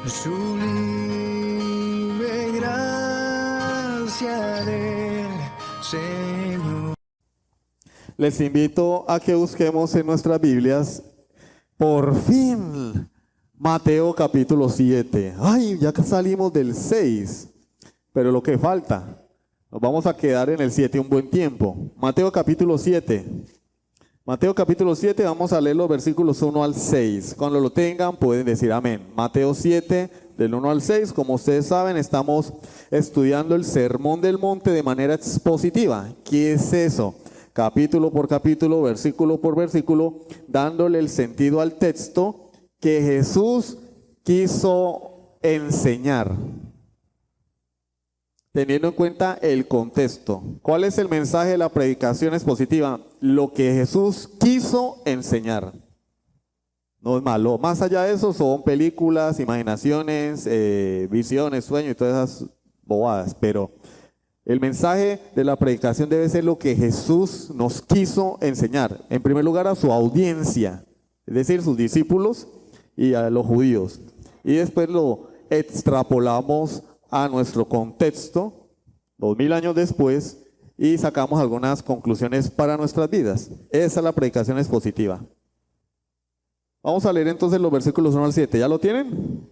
Sublime gracia del Señor. Les invito a que busquemos en nuestras Biblias, por fin, Mateo capítulo 7. Ay, ya salimos del 6, pero lo que falta, nos vamos a quedar en el 7 un buen tiempo. Mateo capítulo 7. Mateo capítulo 7, vamos a leer los versículos 1 al 6. Cuando lo tengan pueden decir amén. Mateo 7, del 1 al 6, como ustedes saben, estamos estudiando el Sermón del Monte de manera expositiva. ¿Qué es eso? Capítulo por capítulo, versículo por versículo, dándole el sentido al texto que Jesús quiso enseñar, teniendo en cuenta el contexto. ¿Cuál es el mensaje de la predicación expositiva? Lo que Jesús quiso enseñar. No es malo. Más allá de eso son películas, imaginaciones, visiones, sueños y todas esas bobadas. Pero el mensaje de la predicación debe ser lo que Jesús nos quiso enseñar. En primer lugar a su audiencia, es decir, sus discípulos y a los judíos. Y después lo extrapolamos a nuestro contexto, 2000 años después, y sacamos algunas conclusiones para nuestras vidas. Esa es la predicación expositiva. Vamos a leer entonces los versículos 1 al 7. ¿Ya lo tienen?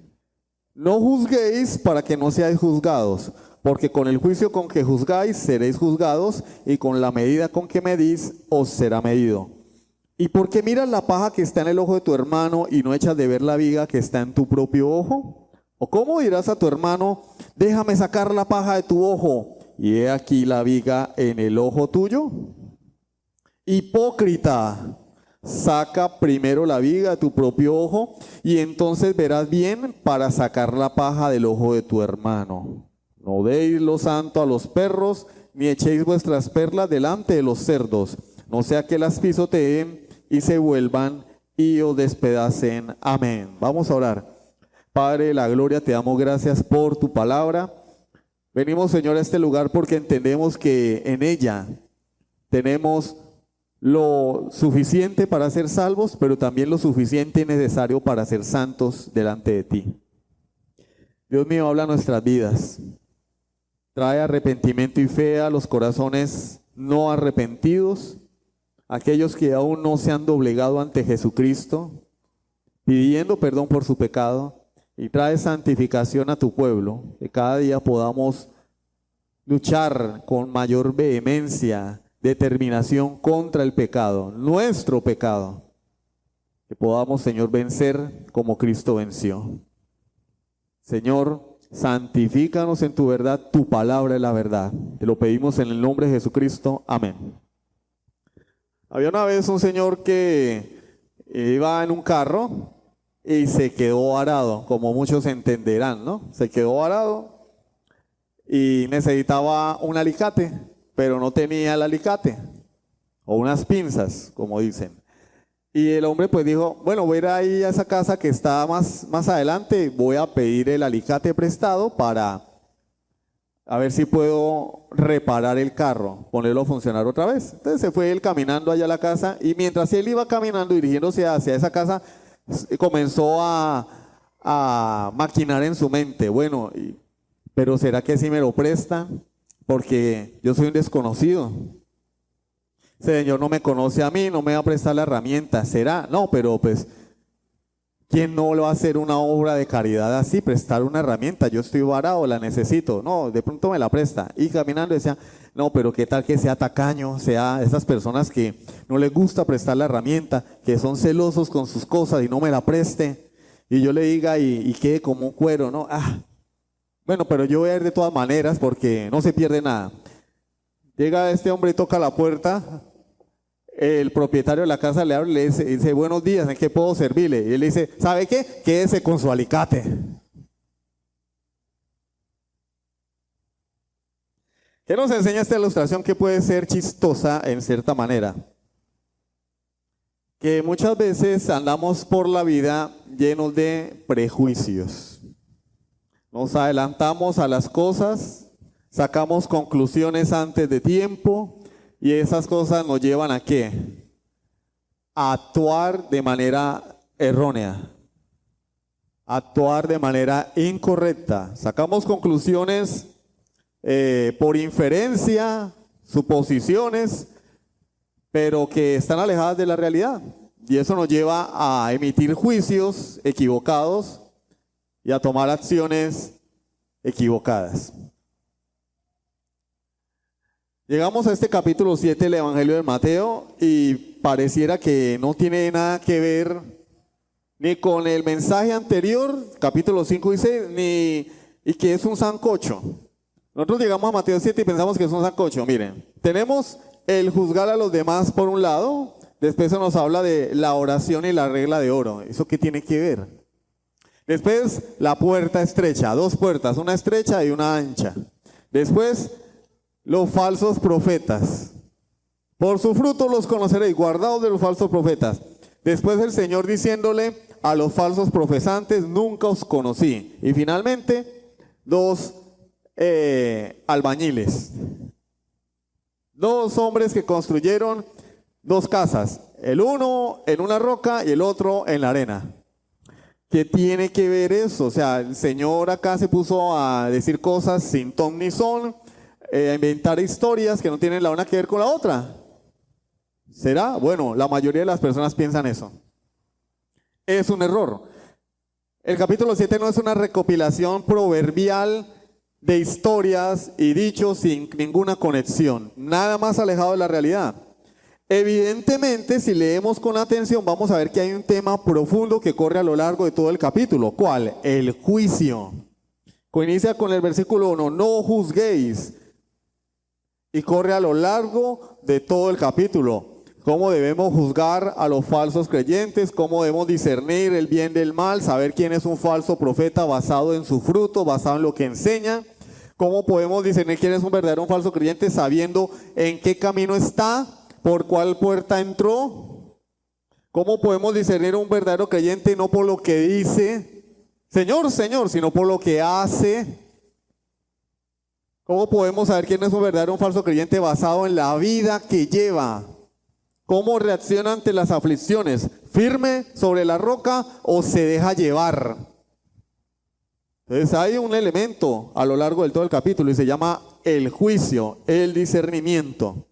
No juzguéis para que no seáis juzgados, porque con el juicio con que juzgáis seréis juzgados, y con la medida con que medís os será medido. ¿Y por qué miras la paja que está en el ojo de tu hermano y no echas de ver la viga que está en tu propio ojo? ¿O cómo dirás a tu hermano, déjame sacar la paja de tu ojo, y he aquí la viga en el ojo tuyo? Hipócrita, saca primero la viga de tu propio ojo, y entonces verás bien para sacar la paja del ojo de tu hermano. No deis lo santo a los perros, ni echéis vuestras perlas delante de los cerdos, no sea que las pisoteen y se vuelvan y os despedacen. Amén. Vamos a orar. Padre de la gloria, te damos gracias por tu palabra. Venimos, Señor, a este lugar porque entendemos que en ella tenemos lo suficiente para ser salvos, pero también lo suficiente y necesario para ser santos delante de ti. Dios mío, habla nuestras vidas. Trae arrepentimiento y fe a los corazones no arrepentidos, aquellos que aún no se han doblegado ante Jesucristo, pidiendo perdón por su pecado. Y trae santificación a tu pueblo, que cada día podamos luchar con mayor vehemencia, determinación contra el pecado, nuestro pecado. Que podamos, Señor, vencer como Cristo venció. Señor, santifícanos en tu verdad, tu palabra es la verdad. Te lo pedimos en el nombre de Jesucristo. Amén. Había una vez un señor que iba en un carro y se quedó varado, como muchos entenderán, ¿no? Se quedó varado y necesitaba un alicate, pero no tenía el alicate, o unas pinzas, como dicen. Y el hombre pues dijo, bueno, voy a ir ahí a esa casa que está más adelante, voy a pedir el alicate prestado para a ver si puedo reparar el carro, ponerlo a funcionar otra vez. Entonces se fue él caminando allá a la casa, y mientras él iba caminando, dirigiéndose hacia esa casa, comenzó a maquinar en su mente, bueno, pero ¿será que sí me lo prestan? Porque yo soy un desconocido. Ese señor no me conoce a mí, no me va a prestar la herramienta. ¿Será? No, pero pues, ¿quién no lo va a hacer una obra de caridad así? Prestar una herramienta, yo estoy varado, la necesito. No, de pronto me la presta. Y caminando decía, no, pero qué tal que sea tacaño, sea esas personas que no les gusta prestar la herramienta, que son celosos con sus cosas y no me la preste. Y yo le diga y quede como un cuero, ¿no? Bueno, pero yo voy a ir de todas maneras porque no se pierde nada. Llega este hombre y toca la puerta. El propietario de la casa le abre y le dice, buenos días, ¿en qué puedo servirle? Y él le dice, ¿sabe qué? Quédese con su alicate. ¿Qué nos enseña esta ilustración que puede ser chistosa en cierta manera? Que muchas veces andamos por la vida llenos de prejuicios. Nos adelantamos a las cosas, sacamos conclusiones antes de tiempo, y esas cosas nos llevan ¿a qué? A actuar de manera errónea, actuar de manera incorrecta. Sacamos conclusiones por inferencia, suposiciones, pero que están alejadas de la realidad. Y eso nos lleva a emitir juicios equivocados y a tomar acciones equivocadas. Llegamos a este capítulo 7 del Evangelio de Mateo y pareciera que no tiene nada que ver ni con el mensaje anterior, capítulo 5 y 6, y que es un sancocho. Nosotros llegamos a Mateo 7 y pensamos que es un sancocho. Miren, tenemos el juzgar a los demás por un lado, después se nos habla de la oración y la regla de oro. ¿Eso qué tiene que ver? Después la puerta estrecha, dos puertas, una estrecha y una ancha. Después los falsos profetas. Por su fruto los conoceréis, guardaos de los falsos profetas. Después el Señor diciéndole a los falsos profesantes, nunca os conocí. Y finalmente, dos albañiles. Dos hombres que construyeron dos casas. El uno en una roca y el otro en la arena. ¿Qué tiene que ver eso? O sea, el Señor acá se puso a decir cosas sin ton ni son, a inventar historias que no tienen la una que ver con la otra. ¿Será? Bueno, la mayoría de las personas piensan eso. Es un error. El capítulo 7 no es una recopilación proverbial de historias y dichos sin ninguna conexión, nada más alejado de la realidad. Evidentemente, si leemos con atención, vamos a ver que hay un tema profundo que corre a lo largo de todo el capítulo. ¿Cuál? El juicio. Inicia con el versículo 1, no juzguéis, y corre a lo largo de todo el capítulo. Cómo debemos juzgar a los falsos creyentes, cómo debemos discernir el bien del mal, saber quién es un falso profeta basado en su fruto, basado en lo que enseña. Cómo podemos discernir quién es un verdadero, un falso creyente, sabiendo en qué camino está, por cuál puerta entró. Cómo podemos discernir un verdadero creyente no por lo que dice, Señor, Señor, sino por lo que hace. ¿Cómo podemos saber quién es un verdadero, un falso creyente basado en la vida que lleva? ¿Cómo reacciona ante las aflicciones? ¿Firme sobre la roca o se deja llevar? Entonces hay un elemento a lo largo de todo el capítulo y se llama el juicio, el discernimiento.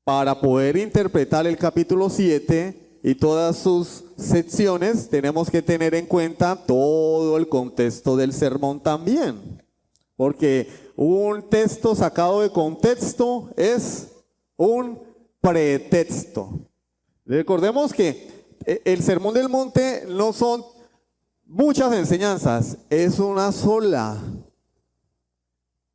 Para poder interpretar el capítulo 7 y todas sus secciones, tenemos que tener en cuenta todo el contexto del sermón también. Porque un texto sacado de contexto es un pretexto. Recordemos que el Sermón del Monte no son muchas enseñanzas, es una sola.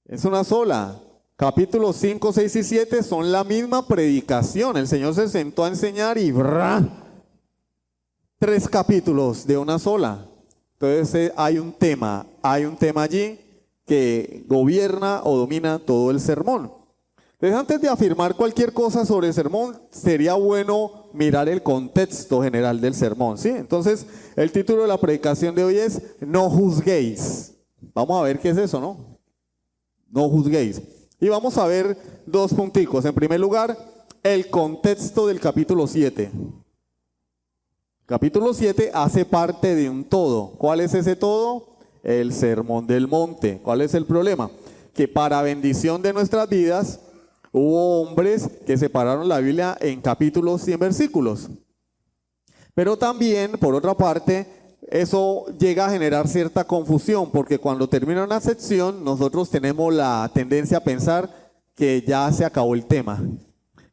Es una sola. Capítulos 5, 6 y 7 son la misma predicación. El Señor se sentó a enseñar y ¡bra! 3 capítulos de una sola. Entonces hay un tema allí que gobierna o domina todo el sermón. Entonces, antes de afirmar cualquier cosa sobre el sermón, sería bueno mirar el contexto general del sermón, ¿sí? Entonces, el título de la predicación de hoy es No juzguéis. Vamos a ver qué es eso, ¿no? No juzguéis. Y vamos a ver dos punticos. En primer lugar, el contexto del capítulo 7. Capítulo 7 hace parte de un todo. ¿Cuál es ese todo? El Sermón del Monte. ¿Cuál es el problema? Que para bendición de nuestras vidas, hubo hombres que separaron la Biblia en capítulos y en versículos. Pero también, por otra parte, eso llega a generar cierta confusión, porque cuando termina una sección, nosotros tenemos la tendencia a pensar que ya se acabó el tema,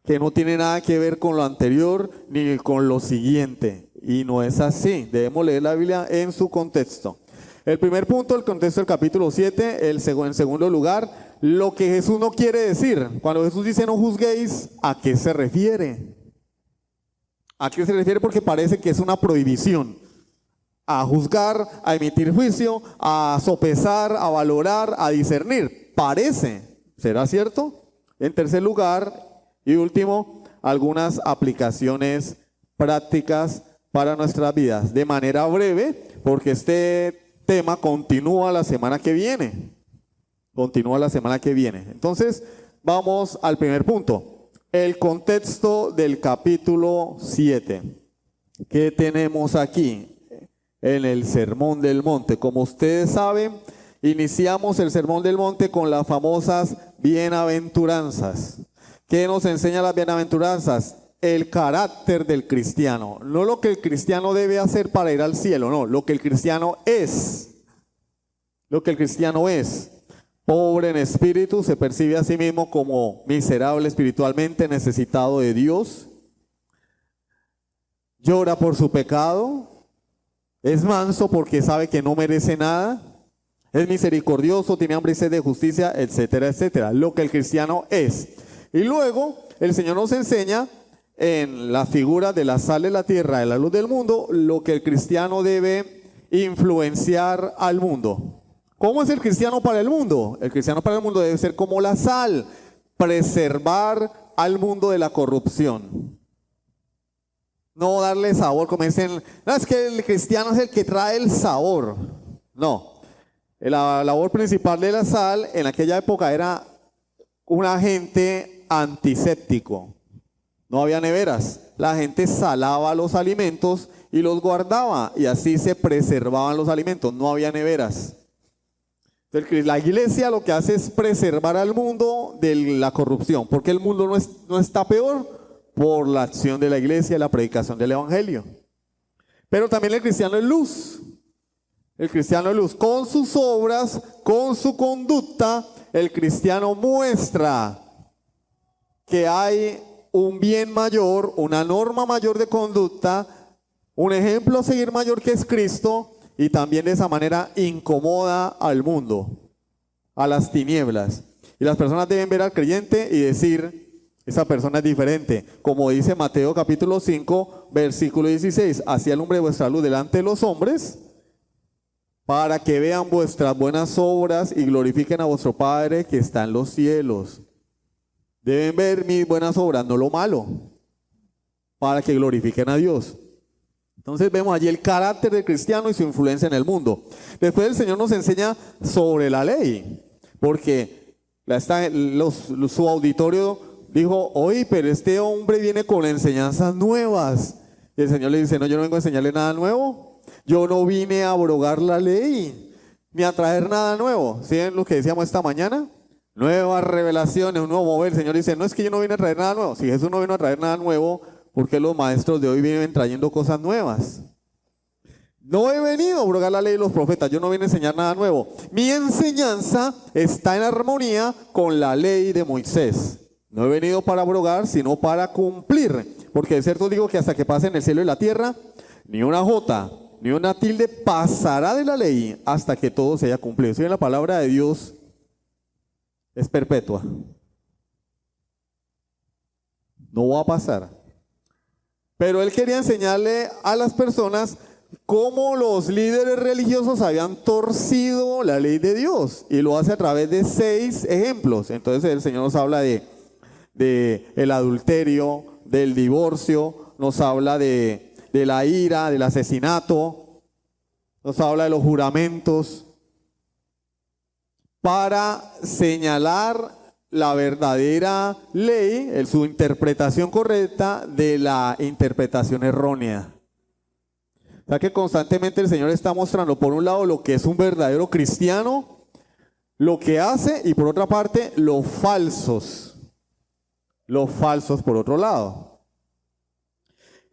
que no tiene nada que ver con lo anterior ni con lo siguiente. Y no es así. Debemos leer la Biblia en su contexto. El primer punto, el contexto del capítulo 7. En segundo lugar, lo que Jesús no quiere decir. Cuando Jesús dice no juzguéis, ¿a qué se refiere? ¿A qué se refiere? Porque parece que es una prohibición. A juzgar, a emitir juicio, a sopesar, a valorar, a discernir. Parece. ¿Será cierto? En tercer lugar y último, algunas aplicaciones prácticas para nuestras vidas. De manera breve, porque este tema continúa la semana que viene. Continúa la semana que viene. Entonces, vamos al primer punto. El contexto del capítulo 7. ¿Qué tenemos aquí? en el Sermón del Monte. Como ustedes saben, iniciamos el Sermón del Monte con las famosas bienaventuranzas. ¿Qué nos enseña las bienaventuranzas? El carácter del cristiano. No lo que el cristiano debe hacer para ir al cielo, no, lo que el cristiano es. Lo que el cristiano es. Pobre en espíritu, se percibe a sí mismo como miserable espiritualmente, necesitado de Dios. Llora por su pecado. Es manso porque sabe que no merece nada. Es misericordioso, tiene hambre y sed de justicia, etcétera, etcétera. Lo que el cristiano es. Y luego el Señor nos enseña en la figura de la sal de la tierra, de la luz del mundo, lo que el cristiano debe influenciar al mundo. ¿Cómo es el cristiano para el mundo? El cristiano para el mundo debe ser como la sal, preservar al mundo de la corrupción. No darle sabor, como dicen, no, es que el cristiano es el que trae el sabor. No, la labor principal de la sal en aquella época era un agente antiséptico. No había neveras, la gente salaba los alimentos y los guardaba y así se preservaban los alimentos, no había neveras. Entonces, la iglesia lo que hace es preservar al mundo de la corrupción, porque el mundo no está peor por la acción de la iglesia y la predicación del evangelio. Pero también el cristiano es luz. El cristiano es luz. Con sus obras, con su conducta, el cristiano muestra que hay un bien mayor, una norma mayor de conducta, un ejemplo a seguir mayor que es Cristo, y también de esa manera incomoda al mundo, a las tinieblas. Y las personas deben ver al creyente y decir, esa persona es diferente. Como dice Mateo capítulo 5, versículo 16, así alumbre vuestra luz delante de los hombres, para que vean vuestras buenas obras y glorifiquen a vuestro Padre que está en los cielos. Deben ver mis buenas obras, no lo malo, para que glorifiquen a Dios. Entonces vemos allí el carácter del cristiano y su influencia en el mundo. Después el Señor nos enseña sobre la ley, porque su auditorio dijo, oye, pero este hombre viene con enseñanzas nuevas. Y el Señor le dice, no, yo no vengo a enseñarle nada nuevo. Yo no vine a abrogar la ley, ni a traer nada nuevo. ¿Sí ven lo que decíamos esta mañana? Nuevas revelaciones, un nuevo mover. El Señor dice, no es que yo no vine a traer nada nuevo. Si Jesús no vino a traer nada nuevo, ¿por qué los maestros de hoy vienen trayendo cosas nuevas? No he venido a abrogar la ley de los profetas, yo no vine a enseñar nada nuevo. Mi enseñanza está en armonía con la ley de Moisés. No he venido para abrogar, sino para cumplir. Porque de cierto digo que hasta que pasen el cielo y la tierra, ni una jota, ni una tilde pasará de la ley hasta que todo se haya cumplido. Si bien la palabra de Dios es perpetua, no va a pasar. Pero él quería enseñarle a las personas cómo los líderes religiosos habían torcido la ley de Dios. Y lo hace a través de 6 ejemplos. Entonces el Señor nos habla de el adulterio, del divorcio, nos habla de la ira, del asesinato, nos habla de los juramentos, para señalar la verdadera ley, su interpretación correcta de la interpretación errónea. O sea que constantemente el Señor está mostrando por un lado lo que es un verdadero cristiano, lo que hace, y por otra parte los falsos por otro lado.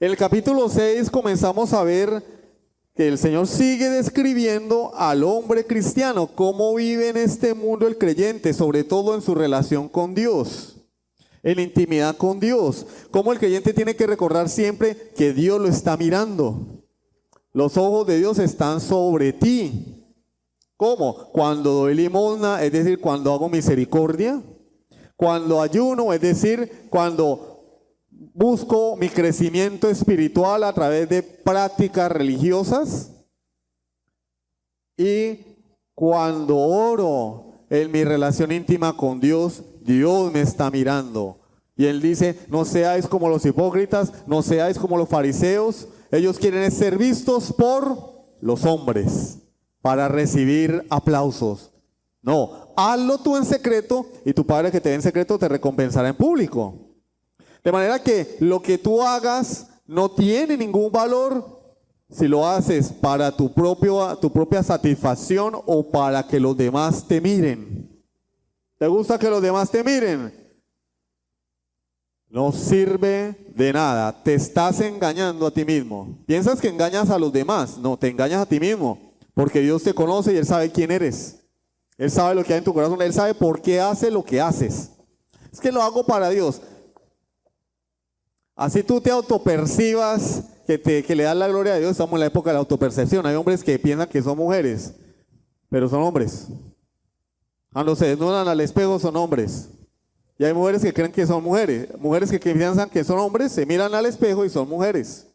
En el capítulo 6 comenzamos a ver que el Señor sigue describiendo al hombre cristiano, cómo vive en este mundo el creyente, sobre todo en su relación con Dios, en la intimidad con Dios, cómo el creyente tiene que recordar siempre que Dios lo está mirando. Los ojos de Dios están sobre ti. ¿Cómo? Cuando doy limosna, es decir, cuando hago misericordia, cuando ayuno, es decir, cuando busco mi crecimiento espiritual a través de prácticas religiosas, y cuando oro en mi relación íntima con Dios, Dios me está mirando. Y Él dice, no seáis como los hipócritas, no seáis como los fariseos. Ellos quieren ser vistos por los hombres para recibir aplausos. No, hazlo tú en secreto y tu Padre que te ve en secreto te recompensará en público. De manera que lo que tú hagas no tiene ningún valor si lo haces para tu propia satisfacción o para que los demás te miren. ¿Te gusta que los demás te miren? No sirve de nada. Te estás engañando a ti mismo. ¿Piensas que engañas a los demás? No, te engañas a ti mismo. Porque Dios te conoce y Él sabe quién eres. Él sabe lo que hay en tu corazón. Él sabe por qué haces lo que haces. Es que lo hago para Dios. Así tú te autopercibas que le das la gloria a Dios. Estamos en la época de la autopercepción. Hay hombres que piensan que son mujeres, pero son hombres. Cuando se desnudan al espejo son hombres. Y hay mujeres que creen que son mujeres. Mujeres que piensan que son hombres, se miran al espejo y son mujeres.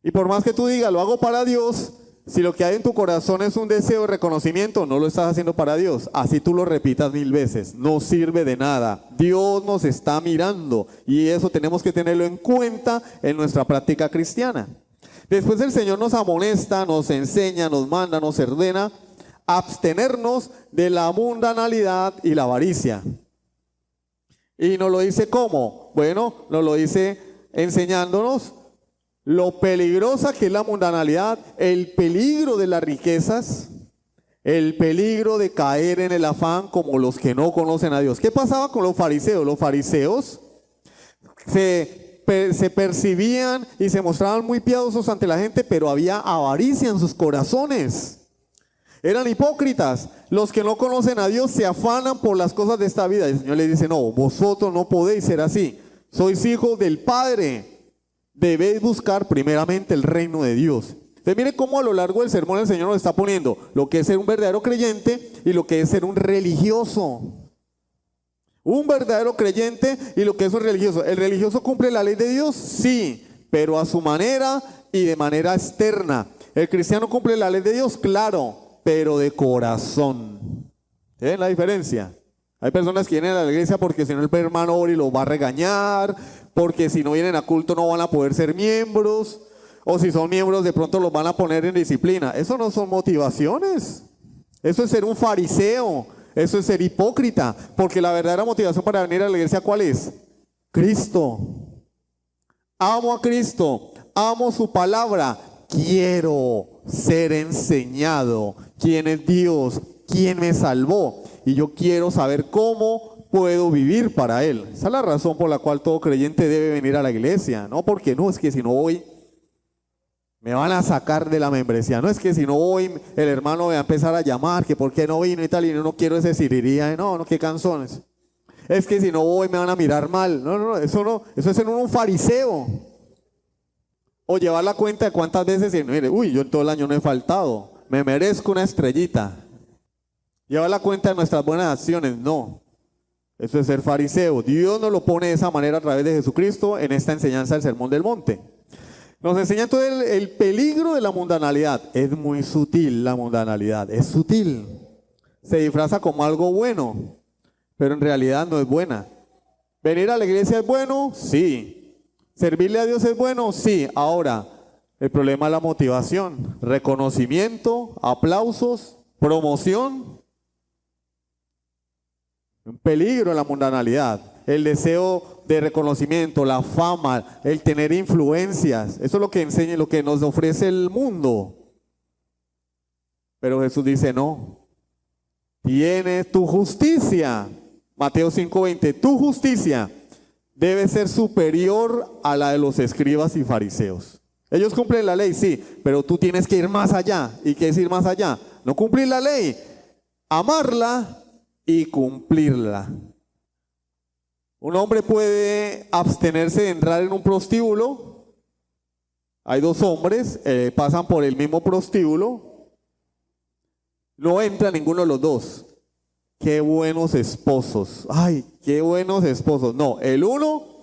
Y por más que tú digas, lo hago para Dios, si lo que hay en tu corazón es un deseo de reconocimiento, no lo estás haciendo para Dios. Así tú lo repitas 1000 veces. No sirve de nada. Dios nos está mirando. Y eso tenemos que tenerlo en cuenta en nuestra práctica cristiana. Después el Señor nos amonesta, nos enseña, nos manda, nos ordena abstenernos de la mundanalidad y la avaricia. Y nos lo dice ¿cómo? Bueno, nos lo dice enseñándonos lo peligrosa que es la mundanalidad, el peligro de las riquezas, el peligro de caer en el afán como los que no conocen a Dios. ¿Qué pasaba con los fariseos? Los fariseos se percibían y se mostraban muy piadosos ante la gente, pero había avaricia en sus corazones. Eran hipócritas. Los que no conocen a Dios se afanan por las cosas de esta vida. El Señor les dice, no, vosotros no podéis ser así. Sois hijos del Padre. Debéis buscar primeramente el reino de Dios. Entonces mire cómo a lo largo del sermón el Señor nos está poniendo lo que es ser un verdadero creyente y lo que es ser un religioso. Un verdadero creyente y lo que es un religioso. ¿El religioso cumple la ley de Dios? Sí, pero a su manera y de manera externa. ¿El cristiano cumple la ley de Dios? Claro, pero de corazón. ¿Ven la diferencia? Hay personas que vienen a la iglesia porque si no el hermano ora y los va a regañar, porque si no vienen a culto no van a poder ser miembros, o si son miembros de pronto los van a poner en disciplina. Eso no son motivaciones. Eso es ser un fariseo, eso es ser hipócrita, porque la verdadera motivación para venir a la iglesia, ¿cuál es? Cristo. Amo a Cristo, amo su palabra, quiero ser enseñado quién es Dios, quién me salvó, y yo quiero saber cómo puedo vivir para Él. Esa es la razón por la cual todo creyente debe venir a la iglesia. No porque no, es que si no voy, me van a sacar de la membresía. No es que si no voy, el hermano va a empezar a llamar, que por qué no vino y tal, y no quiero ese siriría, no, qué canzones. Es que si no voy me van a mirar mal. No, eso es ser un fariseo. O llevar la cuenta de cuántas veces, y mire, yo en todo el año no he faltado, me merezco una estrellita. Llevar la cuenta de nuestras buenas acciones, no. Eso es ser fariseo. Dios nos lo pone de esa manera a través de Jesucristo en esta enseñanza del Sermón del Monte. Nos enseña entonces el peligro de la mundanalidad. Es muy sutil la mundanalidad, es sutil. Se disfraza como algo bueno, pero en realidad no es buena. ¿Venir a la iglesia es bueno? Sí. ¿Servirle a Dios es bueno? Sí. Ahora, el problema es la motivación, reconocimiento, aplausos, promoción. Un peligro en la mundanalidad, el deseo de reconocimiento, la fama, el tener influencias. Eso es lo que enseña, lo que nos ofrece el mundo. Pero Jesús dice no. Tienes tu justicia. Mateo 5:20. Tu justicia debe ser superior a la de los escribas y fariseos. Ellos cumplen la ley, sí, pero tú tienes que ir más allá. ¿Y qué es ir más allá? No cumplir la ley, amarla y cumplirla. Un hombre puede abstenerse de entrar en un prostíbulo. Hay dos hombres, pasan por el mismo prostíbulo. No entra ninguno de los dos. Qué buenos esposos. Ay, qué buenos esposos. No, el uno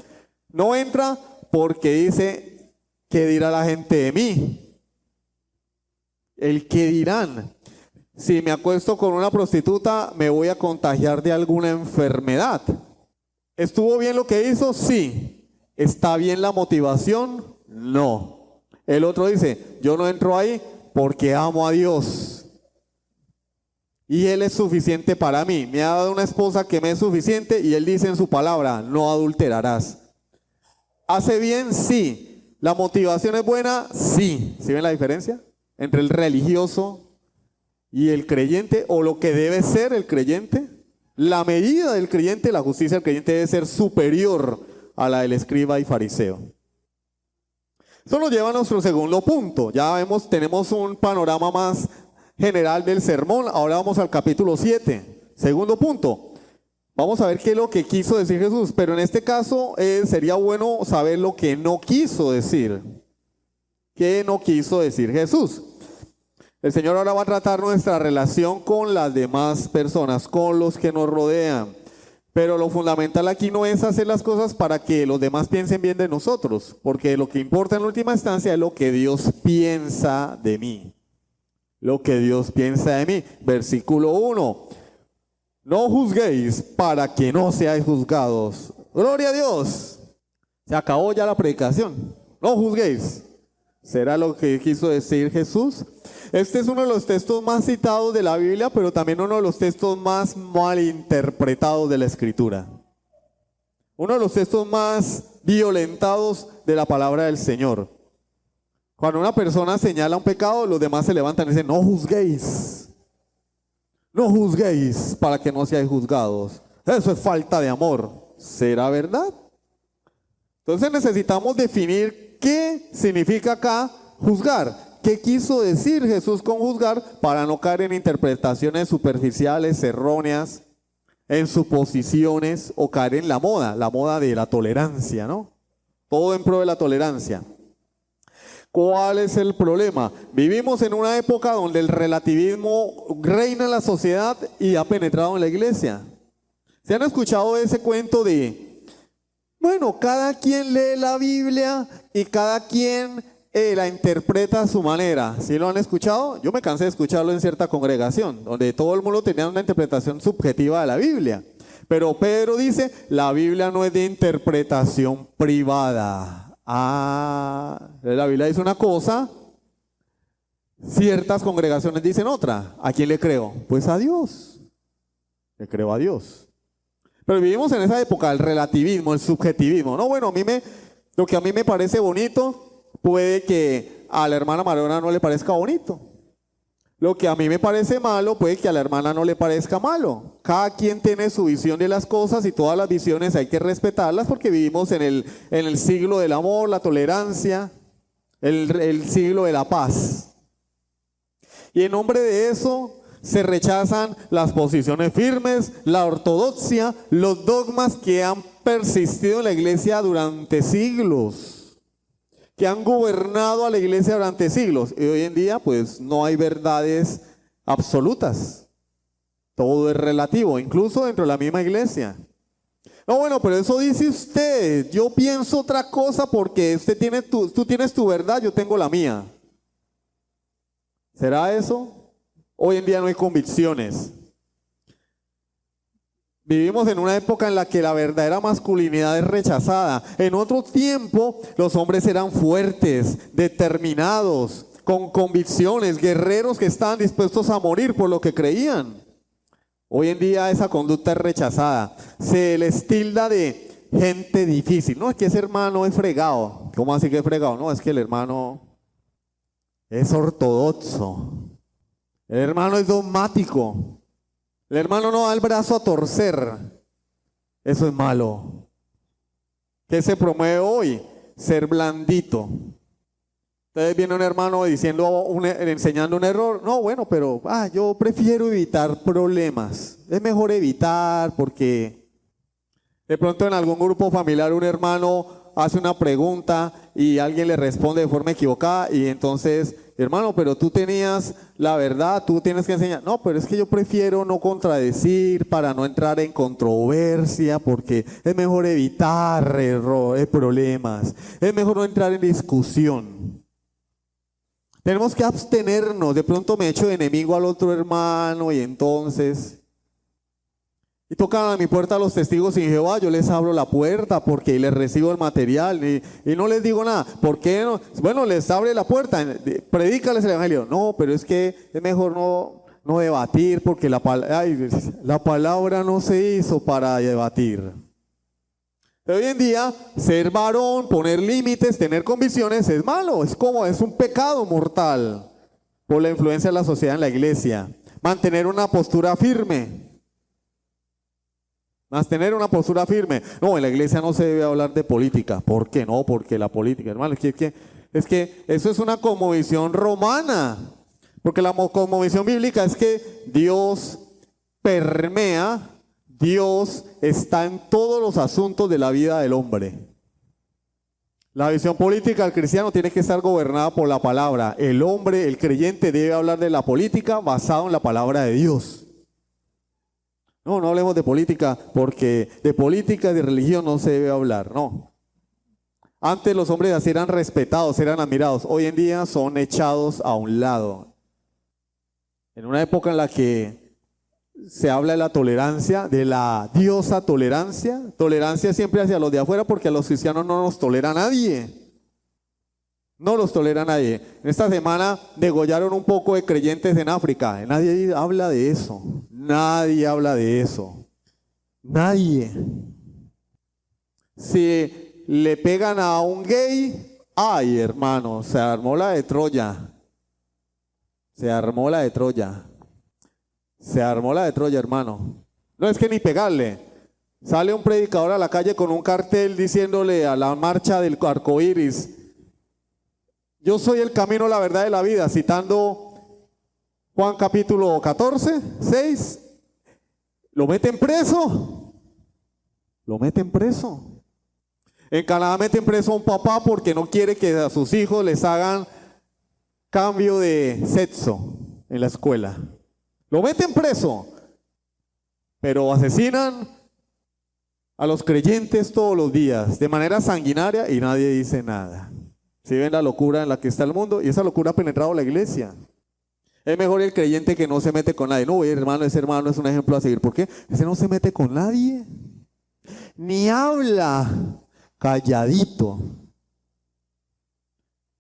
no entra porque dice, ¿qué dirá la gente de mí? El qué dirán. Si me acuesto con una prostituta, me voy a contagiar de alguna enfermedad. ¿Estuvo bien lo que hizo? Sí. ¿Está bien la motivación? No. El otro dice, yo no entro ahí porque amo a Dios. Y Él es suficiente para mí. Me ha dado una esposa que me es suficiente y Él dice en su palabra, no adulterarás. ¿Hace bien? Sí. ¿La motivación es buena? Sí. ¿Sí ven la diferencia entre el religioso y el creyente, o lo que debe ser el creyente? La medida del creyente, la justicia del creyente debe ser superior a la del escriba y fariseo. Esto nos lleva a nuestro segundo punto. Ya vemos, tenemos un panorama más general del sermón. Ahora vamos al capítulo 7. Segundo punto. Vamos a ver qué es lo que quiso decir Jesús, pero en este caso sería bueno saber lo que no quiso decir. ¿Qué no quiso decir Jesús? El Señor ahora va a tratar nuestra relación con las demás personas, con los que nos rodean. Pero lo fundamental aquí no es hacer las cosas para que los demás piensen bien de nosotros, porque lo que importa en última instancia es lo que Dios piensa de mí. Lo que Dios piensa de mí. Versículo 1. No juzguéis para que no seáis juzgados. Gloria a Dios. Se acabó ya la predicación. No juzguéis. ¿Será lo que quiso decir Jesús? Este es uno de los textos más citados de la Biblia, pero también uno de los textos más mal interpretados de la Escritura. Uno de los textos más violentados de la palabra del Señor. Cuando una persona señala un pecado, los demás se levantan y dicen, no juzguéis. No juzguéis para que no seáis juzgados. Eso es falta de amor. ¿Será verdad? Entonces necesitamos definir qué significa acá juzgar. ¿Qué quiso decir Jesús con juzgar? Para no caer en interpretaciones superficiales, erróneas, en suposiciones o caer en la moda de la tolerancia, ¿no? Todo en pro de la tolerancia. ¿Cuál es el problema? Vivimos en una época donde el relativismo reina en la sociedad y ha penetrado en la iglesia. ¿Se han escuchado ese cuento de, bueno, cada quien lee la Biblia y cada quien la interpreta a su manera? ¿Sí lo han escuchado? Yo me cansé de escucharlo en cierta congregación, donde todo el mundo tenía una interpretación subjetiva de la Biblia. Pero Pedro dice, la Biblia no es de interpretación privada. La Biblia dice una cosa, ciertas congregaciones dicen otra. ¿A quién le creo? Pues a Dios. Le creo a Dios. Pero vivimos en esa época, el relativismo, el subjetivismo. No, bueno, lo que a mí me parece bonito, puede que a la hermana Mariona no le parezca bonito. Lo que a mí me parece malo, puede que a la hermana no le parezca malo. Cada quien tiene su visión de las cosas y todas las visiones hay que respetarlas porque vivimos en el siglo del amor, la tolerancia, el siglo de la paz. Y en nombre de eso se rechazan las posiciones firmes, la ortodoxia, los dogmas que han persistido en la iglesia durante siglos, que han gobernado a la iglesia durante siglos. Y hoy en día pues no hay verdades absolutas. Todo es relativo, incluso dentro de la misma iglesia. No, bueno, pero eso dice usted. Yo pienso otra cosa porque tú tienes tu verdad, yo tengo la mía. ¿Será eso? Hoy en día no hay convicciones. Vivimos en una época en la que la verdadera masculinidad es rechazada. En otro tiempo los hombres eran fuertes, determinados, con convicciones, guerreros que estaban dispuestos a morir por lo que creían. Hoy en día esa conducta es rechazada. Se les tilda de gente difícil. No, es que ese hermano es fregado. ¿Cómo así que es fregado? No, es que el hermano es ortodoxo. El hermano es dogmático. El hermano no da el brazo a torcer. Eso es malo. ¿Qué se promueve hoy? Ser blandito. Entonces viene un hermano enseñando un error. No, bueno, pero yo prefiero evitar problemas. Es mejor evitar porque de pronto en algún grupo familiar un hermano hace una pregunta y alguien le responde de forma equivocada y entonces, hermano, pero tú tenías la verdad, tú tienes que enseñar. No, pero es que yo prefiero no contradecir para no entrar en controversia porque es mejor evitar problemas. Es mejor no entrar en discusión. Tenemos que abstenernos. De pronto me echo de enemigo al otro hermano y entonces... Y tocan a mi puerta los testigos sin Jehová, yo les abro la puerta porque les recibo el material y no les digo nada. ¿Por qué no? Bueno, les abre la puerta, predícales el evangelio. No, pero es que es mejor no debatir porque la palabra no se hizo para debatir. Pero hoy en día, ser varón, poner límites, tener convicciones es malo, es un pecado mortal por la influencia de la sociedad en la iglesia. Mantener una postura firme. Mantener una postura firme. No, en la iglesia no se debe hablar de política. ¿Por qué no? Porque la política, hermano, es que eso es una cosmovisión romana. Porque la cosmovisión bíblica es que Dios permea, Dios está en todos los asuntos de la vida del hombre. La visión política del cristiano tiene que estar gobernada por la palabra. El hombre, el creyente, debe hablar de la política basado en la palabra de Dios. No hablemos de política, porque de política y de religión no se debe hablar, no. Antes los hombres así eran respetados, eran admirados. Hoy en día son echados a un lado. En una época en la que se habla de la tolerancia, de la diosa tolerancia. Tolerancia siempre hacia los de afuera, porque a los cristianos no nos tolera nadie. No los tolera nadie. En esta semana degollaron un poco de creyentes en África. Nadie habla de eso. Nadie habla de eso. Nadie. Si le pegan a un gay, ay, hermano, se armó la de Troya. Se armó la de Troya. Se armó la de Troya, hermano. No es que ni pegarle. Sale un predicador a la calle con un cartel diciéndole a la marcha del arco iris: yo soy el camino, la verdad y la vida, citando Juan capítulo 14, 6. Lo meten preso. Lo meten preso. En Canadá meten preso a un papá porque no quiere que a sus hijos les hagan cambio de sexo en la escuela. Lo meten preso. Pero asesinan a los creyentes todos los días, de manera sanguinaria, y nadie dice nada. Si ven la locura en la que está el mundo, y esa locura ha penetrado la iglesia. Es mejor el creyente que no se mete con nadie. No, hermano, ese hermano es un ejemplo a seguir. ¿Por qué? Ese no se mete con nadie. Ni habla. Calladito.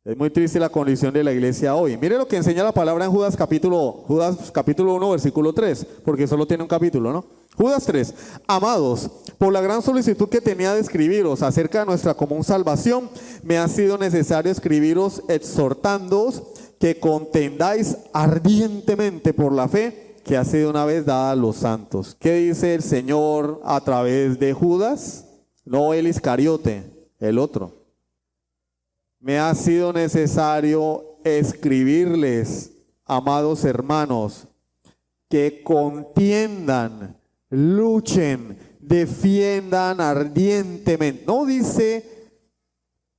Es muy triste la condición de la iglesia hoy. Mire lo que enseña la palabra en Judas capítulo 1, versículo 3, porque solo tiene un capítulo, ¿no? Judas 3. Amados, por la gran solicitud que tenía de escribiros acerca de nuestra común salvación, me ha sido necesario escribiros exhortándoos que contendáis ardientemente por la fe que ha sido una vez dada a los santos. ¿Qué dice el Señor a través de Judas? No el Iscariote, el otro. Me ha sido necesario escribirles, amados hermanos, que contiendan, luchen, defiendan ardientemente. No dice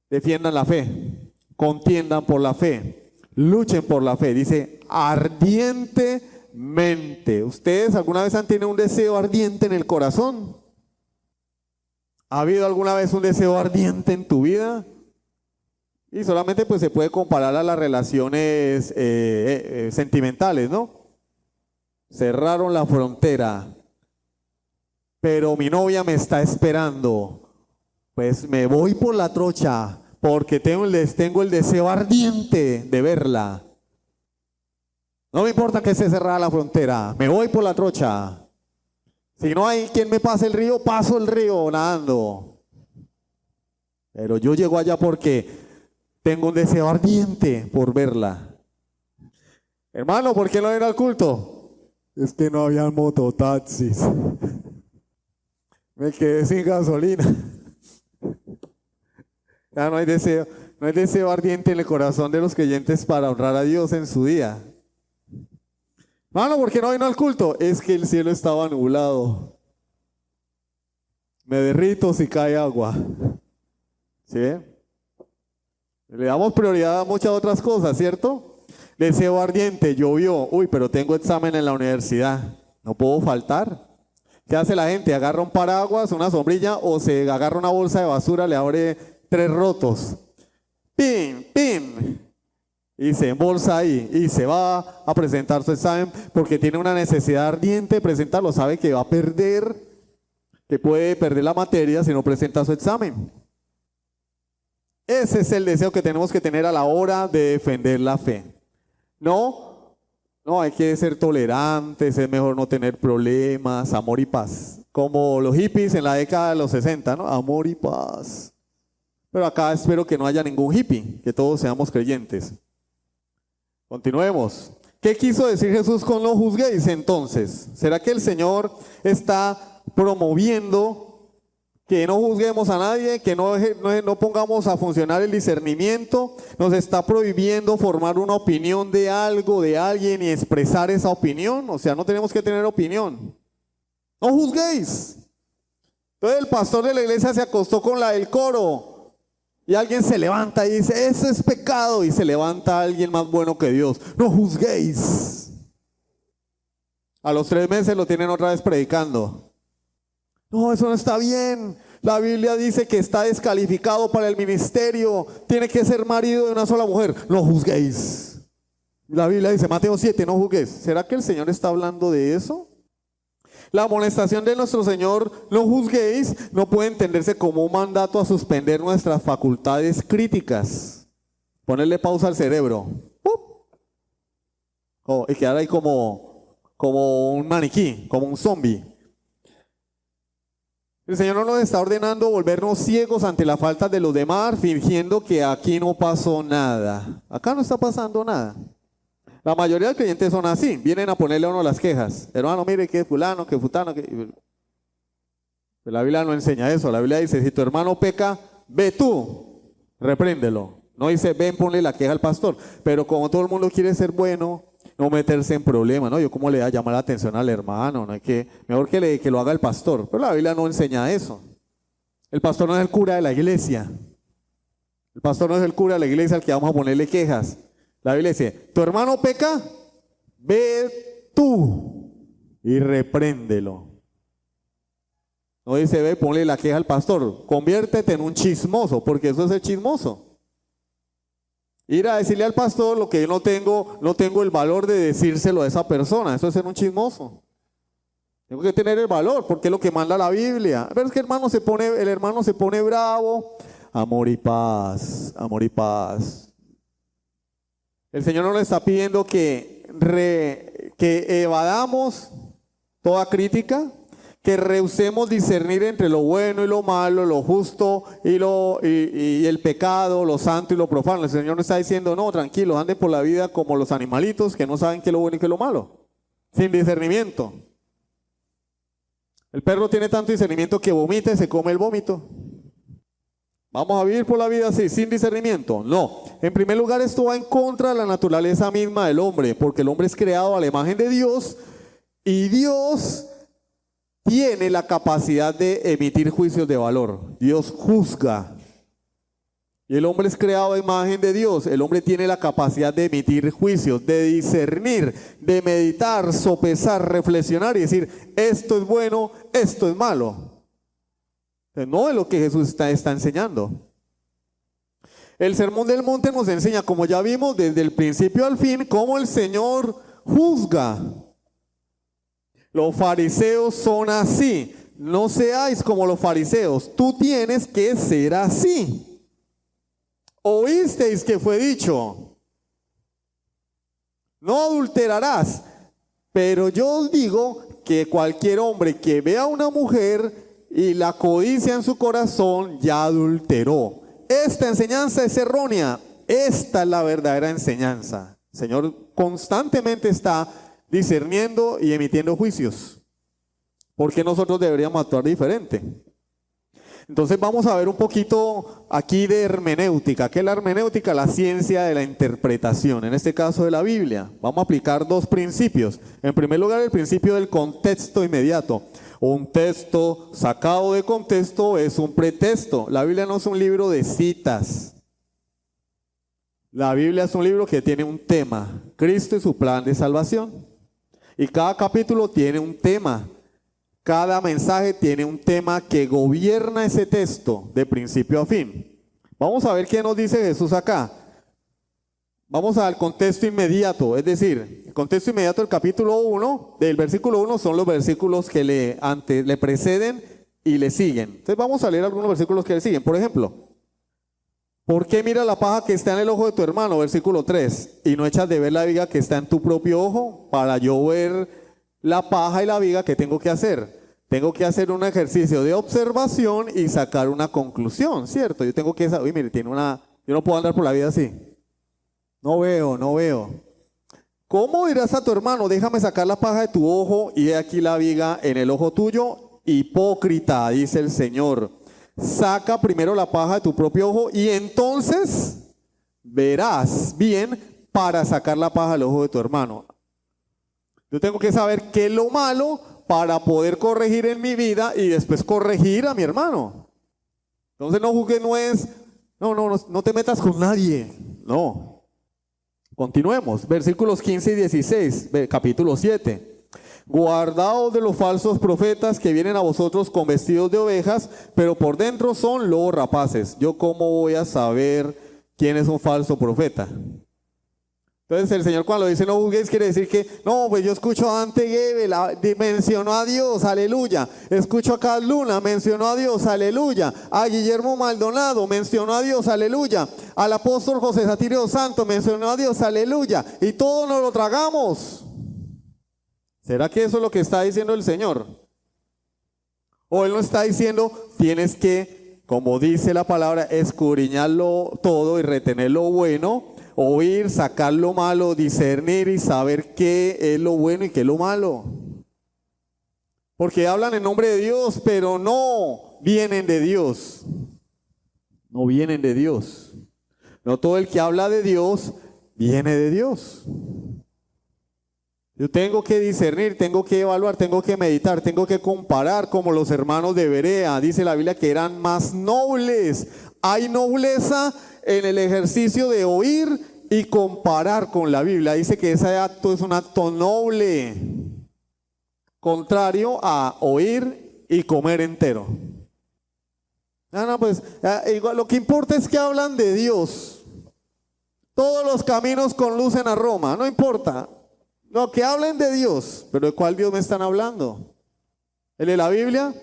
defiendan la fe, contiendan por la fe, luchen por la fe. Dice ardientemente. ¿Ustedes alguna vez han tenido un deseo ardiente en el corazón? ¿Ha habido alguna vez un deseo ardiente en tu vida? Y solamente pues se puede comparar a las relaciones sentimentales, ¿no? Cerraron la frontera, pero mi novia me está esperando. Pues me voy por la trocha, porque tengo el deseo ardiente de verla. No me importa que se cerrara la frontera, me voy por la trocha. Si no hay quien me pase el río, paso el río nadando. Pero yo llego allá porque tengo un deseo ardiente por verla. Hermano, ¿por qué no ir al culto? Es que no había mototaxis. Me quedé sin gasolina. Ya no hay deseo ardiente en el corazón de los creyentes para honrar a Dios en su día. Hermano, ¿por qué no vino al culto? Es que el cielo estaba nublado. Me derrito si cae agua. ¿Sí? Le damos prioridad a muchas otras cosas, ¿cierto? Deseo ardiente, llovió. Uy, pero tengo examen en la universidad. No puedo faltar. ¿Qué hace la gente? Agarra un paraguas, una sombrilla, o se agarra una bolsa de basura, le abre 3 rotos. ¡Pim! ¡Pim! Y se embolsa ahí y se va a presentar su examen porque tiene una necesidad ardiente de presentarlo. Sabe que va a perder, que puede perder la materia si no presenta su examen. Ese es el deseo que tenemos que tener a la hora de defender la fe. No hay que ser tolerantes, es mejor no tener problemas, amor y paz. como los hippies en la década de los 60, ¿no? Amor y paz. Pero acá espero que no haya ningún hippie, que todos seamos creyentes. Continuemos. ¿Qué quiso decir Jesús con no juzguéis entonces? ¿Será que el Señor está promoviendo que no juzguemos a nadie, que no pongamos a funcionar el discernimiento? ¿Nos está prohibiendo formar una opinión de algo, de alguien y expresar esa opinión? O sea, no tenemos que tener opinión. No juzguéis. Entonces el pastor de la iglesia se acostó con la del coro y alguien se levanta y dice, eso es pecado, y se levanta alguien más bueno que Dios. No juzguéis. A los 3 meses lo tienen otra vez predicando. No, eso no está bien. La Biblia dice que está descalificado para el ministerio. Tiene que ser marido de una sola mujer. No juzguéis. La Biblia dice, Mateo 7, no juzguéis. ¿Será que el Señor está hablando de eso? La amonestación de nuestro Señor, no juzguéis, no puede entenderse como un mandato a suspender nuestras facultades críticas. Ponerle pausa al cerebro. Y quedar ahí como un maniquí, como un zombie. El Señor no nos está ordenando volvernos ciegos ante la falta de los demás, fingiendo que aquí no pasó nada. Acá no está pasando nada. La mayoría de creyentes son así, vienen a ponerle a uno las quejas. Hermano, mire que fulano, que futano, que... La Biblia no enseña eso. La Biblia dice, si tu hermano peca, ve tú, repréndelo. No dice, ven, ponle la queja al pastor. Pero como todo el mundo quiere ser bueno, no meterse en problemas, ¿no? Yo cómo le voy a llamar la atención al hermano, ¿no? Mejor que lo haga el pastor. Pero la Biblia no enseña eso. El pastor no es el cura de la iglesia. El pastor no es el cura de la iglesia al que vamos a ponerle quejas. La Biblia dice, tu hermano peca, ve tú y repréndelo. No dice, ve, ponle la queja al pastor. Conviértete en un chismoso, porque eso es el chismoso. Ir a decirle al pastor lo que yo no tengo el valor de decírselo a esa persona. Eso es ser un chismoso. Tengo que tener el valor, porque es lo que manda la Biblia. Pero es que el hermano se pone bravo. Amor y paz, amor y paz. El Señor nos está pidiendo que evadamos toda crítica, que rehusemos discernir entre lo bueno y lo malo, lo justo y el pecado, lo santo y lo profano. El Señor nos está diciendo, no, tranquilos, anden por la vida como los animalitos que no saben qué es lo bueno y qué es lo malo, sin discernimiento. El perro tiene tanto discernimiento que vomita y se come el vómito. ¿Vamos a vivir por la vida así, sin discernimiento? No. En primer lugar, esto va en contra de la naturaleza misma del hombre, porque el hombre es creado a la imagen de Dios y Dios tiene la capacidad de emitir juicios de valor. Dios juzga. Y el hombre es creado a imagen de Dios. El hombre tiene la capacidad de emitir juicios, de discernir, de meditar, sopesar, reflexionar y decir, esto es bueno, esto es malo. No es lo que Jesús está enseñando. El Sermón del Monte nos enseña, como ya vimos, desde el principio al fin, cómo el Señor juzga. Los fariseos son así. No seáis como los fariseos. Tú tienes que ser así. Oísteis que fue dicho, no adulterarás. Pero yo os digo que cualquier hombre que vea a una mujer y la codicia en su corazón, ya adulteró. Esta enseñanza es errónea. Esta es la verdadera enseñanza. El Señor constantemente está discerniendo y emitiendo juicios. ¿Por qué nosotros deberíamos actuar diferente? Entonces vamos a ver un poquito aquí de hermenéutica. ¿Qué es la hermenéutica? La ciencia de la interpretación, en este caso de la Biblia. Vamos a aplicar 2 principios. En primer lugar, el principio del contexto inmediato. Un texto sacado de contexto es un pretexto. La Biblia no es un libro de citas. La Biblia es un libro que tiene un tema, Cristo y su plan de salvación. Y cada capítulo tiene un tema. Cada mensaje tiene un tema que gobierna ese texto de principio a fin. Vamos a ver qué nos dice Jesús acá. Vamos al contexto inmediato, es decir, el contexto inmediato del capítulo 1, del versículo 1 son los versículos que le preceden y le siguen. Entonces vamos a leer algunos versículos que le siguen. Por ejemplo, ¿por qué miras la paja que está en el ojo de tu hermano? Versículo 3, y no echas de ver la viga que está en tu propio ojo, para yo ver la paja y la viga que tengo que hacer. Tengo que hacer un ejercicio de observación y sacar una conclusión, ¿cierto? Yo tengo que saber, uy, mire, yo no puedo andar por la vida así. No veo. ¿Cómo dirás a tu hermano, déjame sacar la paja de tu ojo y he aquí la viga en el ojo tuyo? Hipócrita, dice el Señor. Saca primero la paja de tu propio ojo y entonces verás bien para sacar la paja del ojo de tu hermano. Yo tengo que saber qué es lo malo para poder corregir en mi vida y después corregir a mi hermano. Entonces no juzgues, no te metas con nadie. No. Continuemos. Versículos 15 y 16, capítulo 7. Guardaos de los falsos profetas que vienen a vosotros con vestidos de ovejas, pero por dentro son lobos rapaces. ¿Yo cómo voy a saber quién es un falso profeta? Entonces el Señor cuando dice no juzguéis quiere decir que no, pues yo escucho a Dante Gebel, mencionó a Dios, aleluya. Escucho a Carl Luna, mencionó a Dios, aleluya. A Guillermo Maldonado, mencionó a Dios, aleluya. Al apóstol José Satirio Santo, mencionó a Dios, aleluya. Y todos nos lo tragamos. ¿Será que eso es lo que está diciendo el Señor? O Él no está diciendo, tienes que, como dice la palabra, escudriñarlo todo y retener lo bueno, oír, sacar lo malo, discernir y saber qué es lo bueno y qué es lo malo. Porque hablan en nombre de Dios, pero no vienen de Dios. No vienen de Dios. No todo el que habla de Dios viene de Dios. Yo tengo que discernir, tengo que evaluar, tengo que meditar, tengo que comparar como los hermanos de Berea. Dice la Biblia que eran más nobles. Hay nobleza en el ejercicio de oír y comparar con la Biblia. Dice que ese acto es un acto noble, contrario a oír y comer entero. Pues igual, lo que importa es que hablan de Dios. Todos los caminos conducen a Roma, no importa. No, que hablen de Dios, pero ¿de cuál Dios me están hablando? ¿El de la Biblia?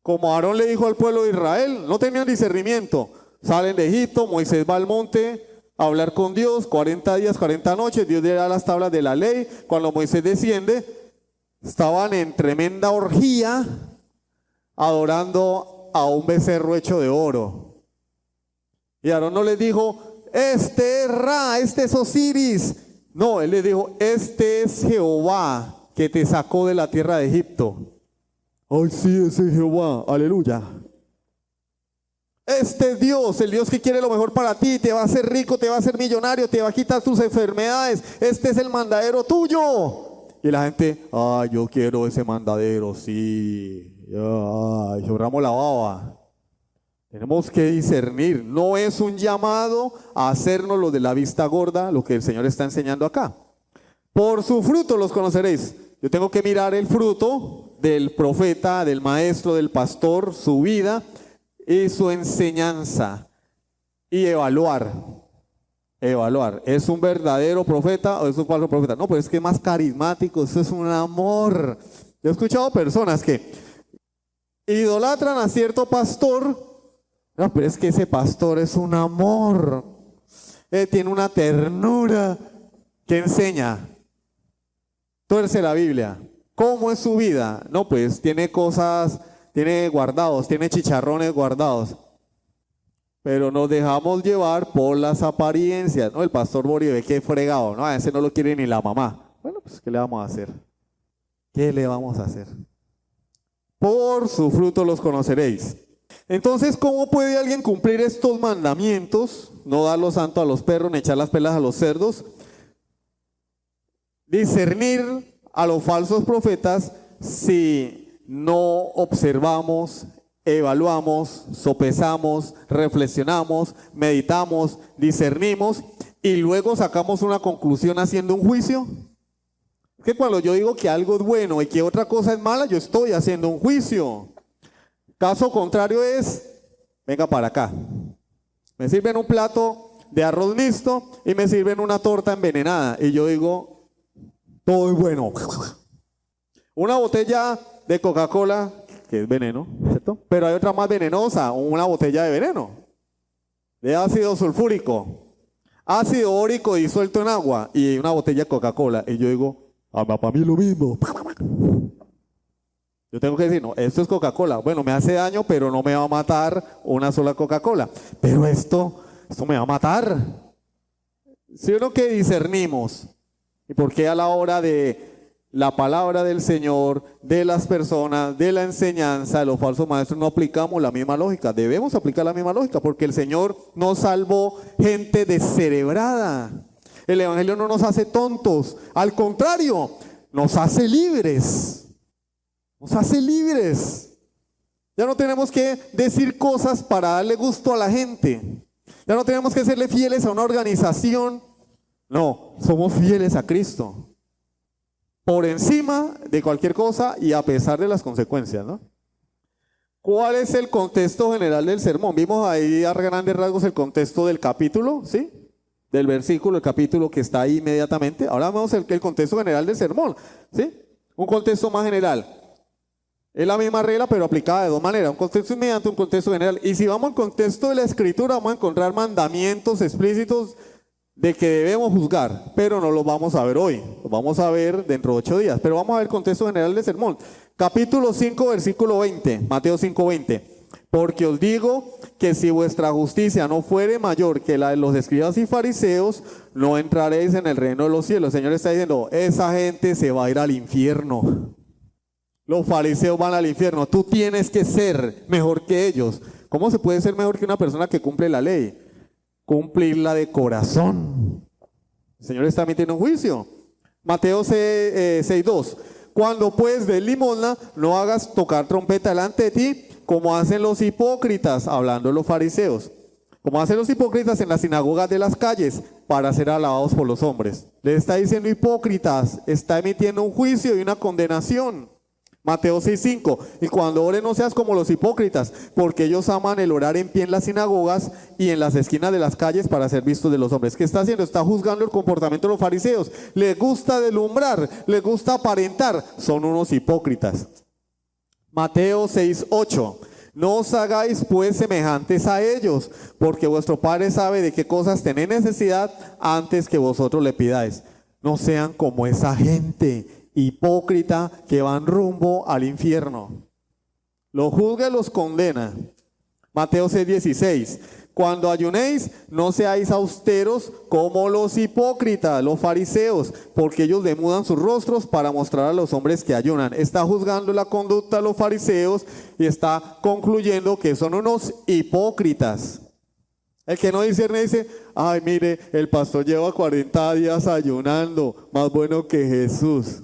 Como Aarón le dijo al pueblo de Israel, no tenían discernimiento. Salen de Egipto, Moisés va al monte a hablar con Dios, 40 días, 40 noches, Dios le da las tablas de la ley. Cuando Moisés desciende, estaban en tremenda orgía, adorando a un becerro hecho de oro. Y Aarón no les dijo, este es Ra, este es Osiris. No, él les dijo, este es Jehová que te sacó de la tierra de Egipto. Ay, sí, ese es Jehová, aleluya. Este es Dios, el Dios que quiere lo mejor para ti, te va a hacer rico, te va a hacer millonario, te va a quitar tus enfermedades. Este es el mandadero tuyo. Y la gente, ay, yo quiero ese mandadero, sí. Ay, lloramos la baba. Tenemos que discernir, no es un llamado a hacernos lo de la vista gorda, lo que el Señor está enseñando acá. Por su fruto los conoceréis. Yo tengo que mirar el fruto del profeta, del maestro, del pastor, su vida y su enseñanza. Y evaluar. ¿Es un verdadero profeta o es un falso profeta? No, pues es que es más carismático, eso es un amor. Yo he escuchado personas que idolatran a cierto pastor. No, pero es que ese pastor es un amor, tiene una ternura que enseña. Tuerce la Biblia. ¿Cómo es su vida? No, pues tiene cosas, tiene guardados, tiene chicharrones guardados. Pero nos dejamos llevar por las apariencias. No, el pastor Boribe, qué fregado. No, a ese no lo quiere ni la mamá. Bueno, pues ¿qué le vamos a hacer? ¿Qué le vamos a hacer? Por su fruto los conoceréis. Entonces, ¿cómo puede alguien cumplir estos mandamientos? No dar lo santo a los perros, ni echar las pelas a los cerdos. Discernir a los falsos profetas si no observamos, evaluamos, sopesamos, reflexionamos, meditamos, discernimos y luego sacamos una conclusión haciendo un juicio. Que cuando yo digo que algo es bueno y que otra cosa es mala, yo estoy haciendo un juicio. Caso contrario es, venga para acá. Me sirven un plato de arroz mixto y me sirven una torta envenenada. Y yo digo, todo es bueno. Una botella de Coca-Cola, que es veneno, ¿cierto? Pero hay otra más venenosa, una botella de veneno. De ácido sulfúrico. Ácido bórico disuelto en agua y una botella de Coca-Cola. Y yo digo, para mí es lo mismo. Yo tengo que decir, no, esto es Coca-Cola. Bueno, me hace daño, pero no me va a matar una sola Coca-Cola. Pero esto me va a matar. ¿Sí o no que discernimos? ¿Y por qué a la hora de la palabra del Señor, de las personas, de la enseñanza, de los falsos maestros, no aplicamos la misma lógica? Debemos aplicar la misma lógica, porque el Señor nos salvó gente descerebrada. El Evangelio no nos hace tontos, al contrario, nos hace libres. Nos hace libres. Ya no tenemos que decir cosas para darle gusto a la gente. Ya no tenemos que serle fieles a una organización. No, somos fieles a Cristo. Por encima de cualquier cosa y a pesar de las consecuencias, ¿no? ¿Cuál es el contexto general del sermón? Vimos ahí a grandes rasgos el contexto del capítulo, ¿sí? Del versículo, el capítulo que está ahí inmediatamente. Ahora vemos el contexto general del sermón, ¿sí? Un contexto más general. Es la misma regla, pero aplicada de dos maneras. Un contexto inmediato, un contexto general. Y si vamos al contexto de la Escritura, vamos a encontrar mandamientos explícitos de que debemos juzgar, pero no los vamos a ver hoy. Los vamos a ver dentro de 8 días. Pero vamos a ver el contexto general del sermón. Capítulo 5, versículo 20. Mateo 5, 20. Porque os digo que si vuestra justicia no fuere mayor que la de los escribas y fariseos, no entraréis en el reino de los cielos. El Señor está diciendo, esa gente se va a ir al infierno. Los fariseos van al infierno. Tú tienes que ser mejor que ellos. ¿Cómo se puede ser mejor que una persona que cumple la ley? Cumplirla de corazón. El Señor está emitiendo un juicio. Mateo 6:2. Cuando pues des limosna, no hagas tocar trompeta delante de ti, como hacen los hipócritas, hablando de los fariseos. Como hacen los hipócritas en las sinagogas de las calles, para ser alabados por los hombres. Le está diciendo hipócritas, está emitiendo un juicio y una condenación. Mateo 6:5. Y cuando ores no seas como los hipócritas, porque ellos aman el orar en pie en las sinagogas y en las esquinas de las calles para ser vistos de los hombres. ¿Qué está haciendo? Está juzgando el comportamiento de los fariseos. Les gusta deslumbrar, les gusta aparentar. Son unos hipócritas. Mateo 6:8. No os hagáis pues semejantes a ellos, porque vuestro Padre sabe de qué cosas tenéis necesidad antes que vosotros le pidáis. No sean como esa gente hipócrita que van rumbo al infierno. Los juzga y los condena. Mateo 6:16. Cuando ayunéis, no seáis austeros como los hipócritas, los fariseos, porque ellos demudan sus rostros para mostrar a los hombres que ayunan. Está juzgando la conducta de los fariseos y está concluyendo que son unos hipócritas. El que no discierne dice, ay, mire, el pastor lleva 40 días ayunando, más bueno que Jesús.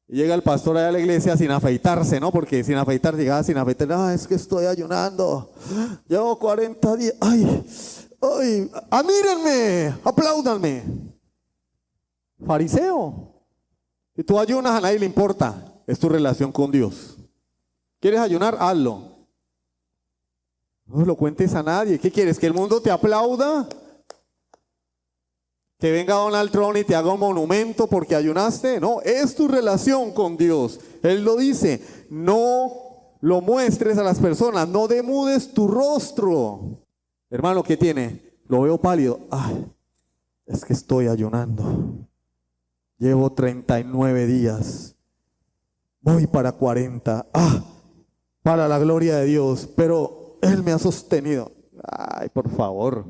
Y llega el pastor allá a la iglesia sin afeitarse, ¿no? Porque sin afeitarse, llegaba sin afeitarse, es que estoy ayunando, llevo 40 días, ay, admírenme, apláudanme. Fariseo. Si tú ayunas, a nadie le importa, es tu relación con Dios. ¿Quieres ayunar? Hazlo. No lo cuentes a nadie. ¿Qué quieres? ¿Que el mundo te aplauda? ¿Que venga Donald Trump y te haga un monumento porque ayunaste? No, es tu relación con Dios. Él lo dice, no lo muestres a las personas, no demudes tu rostro. Hermano, ¿qué tiene? Lo veo pálido. Ay, es que estoy ayunando. Llevo 39 días. Voy para 40. Para la gloria de Dios, pero Él me ha sostenido. Ay, por favor.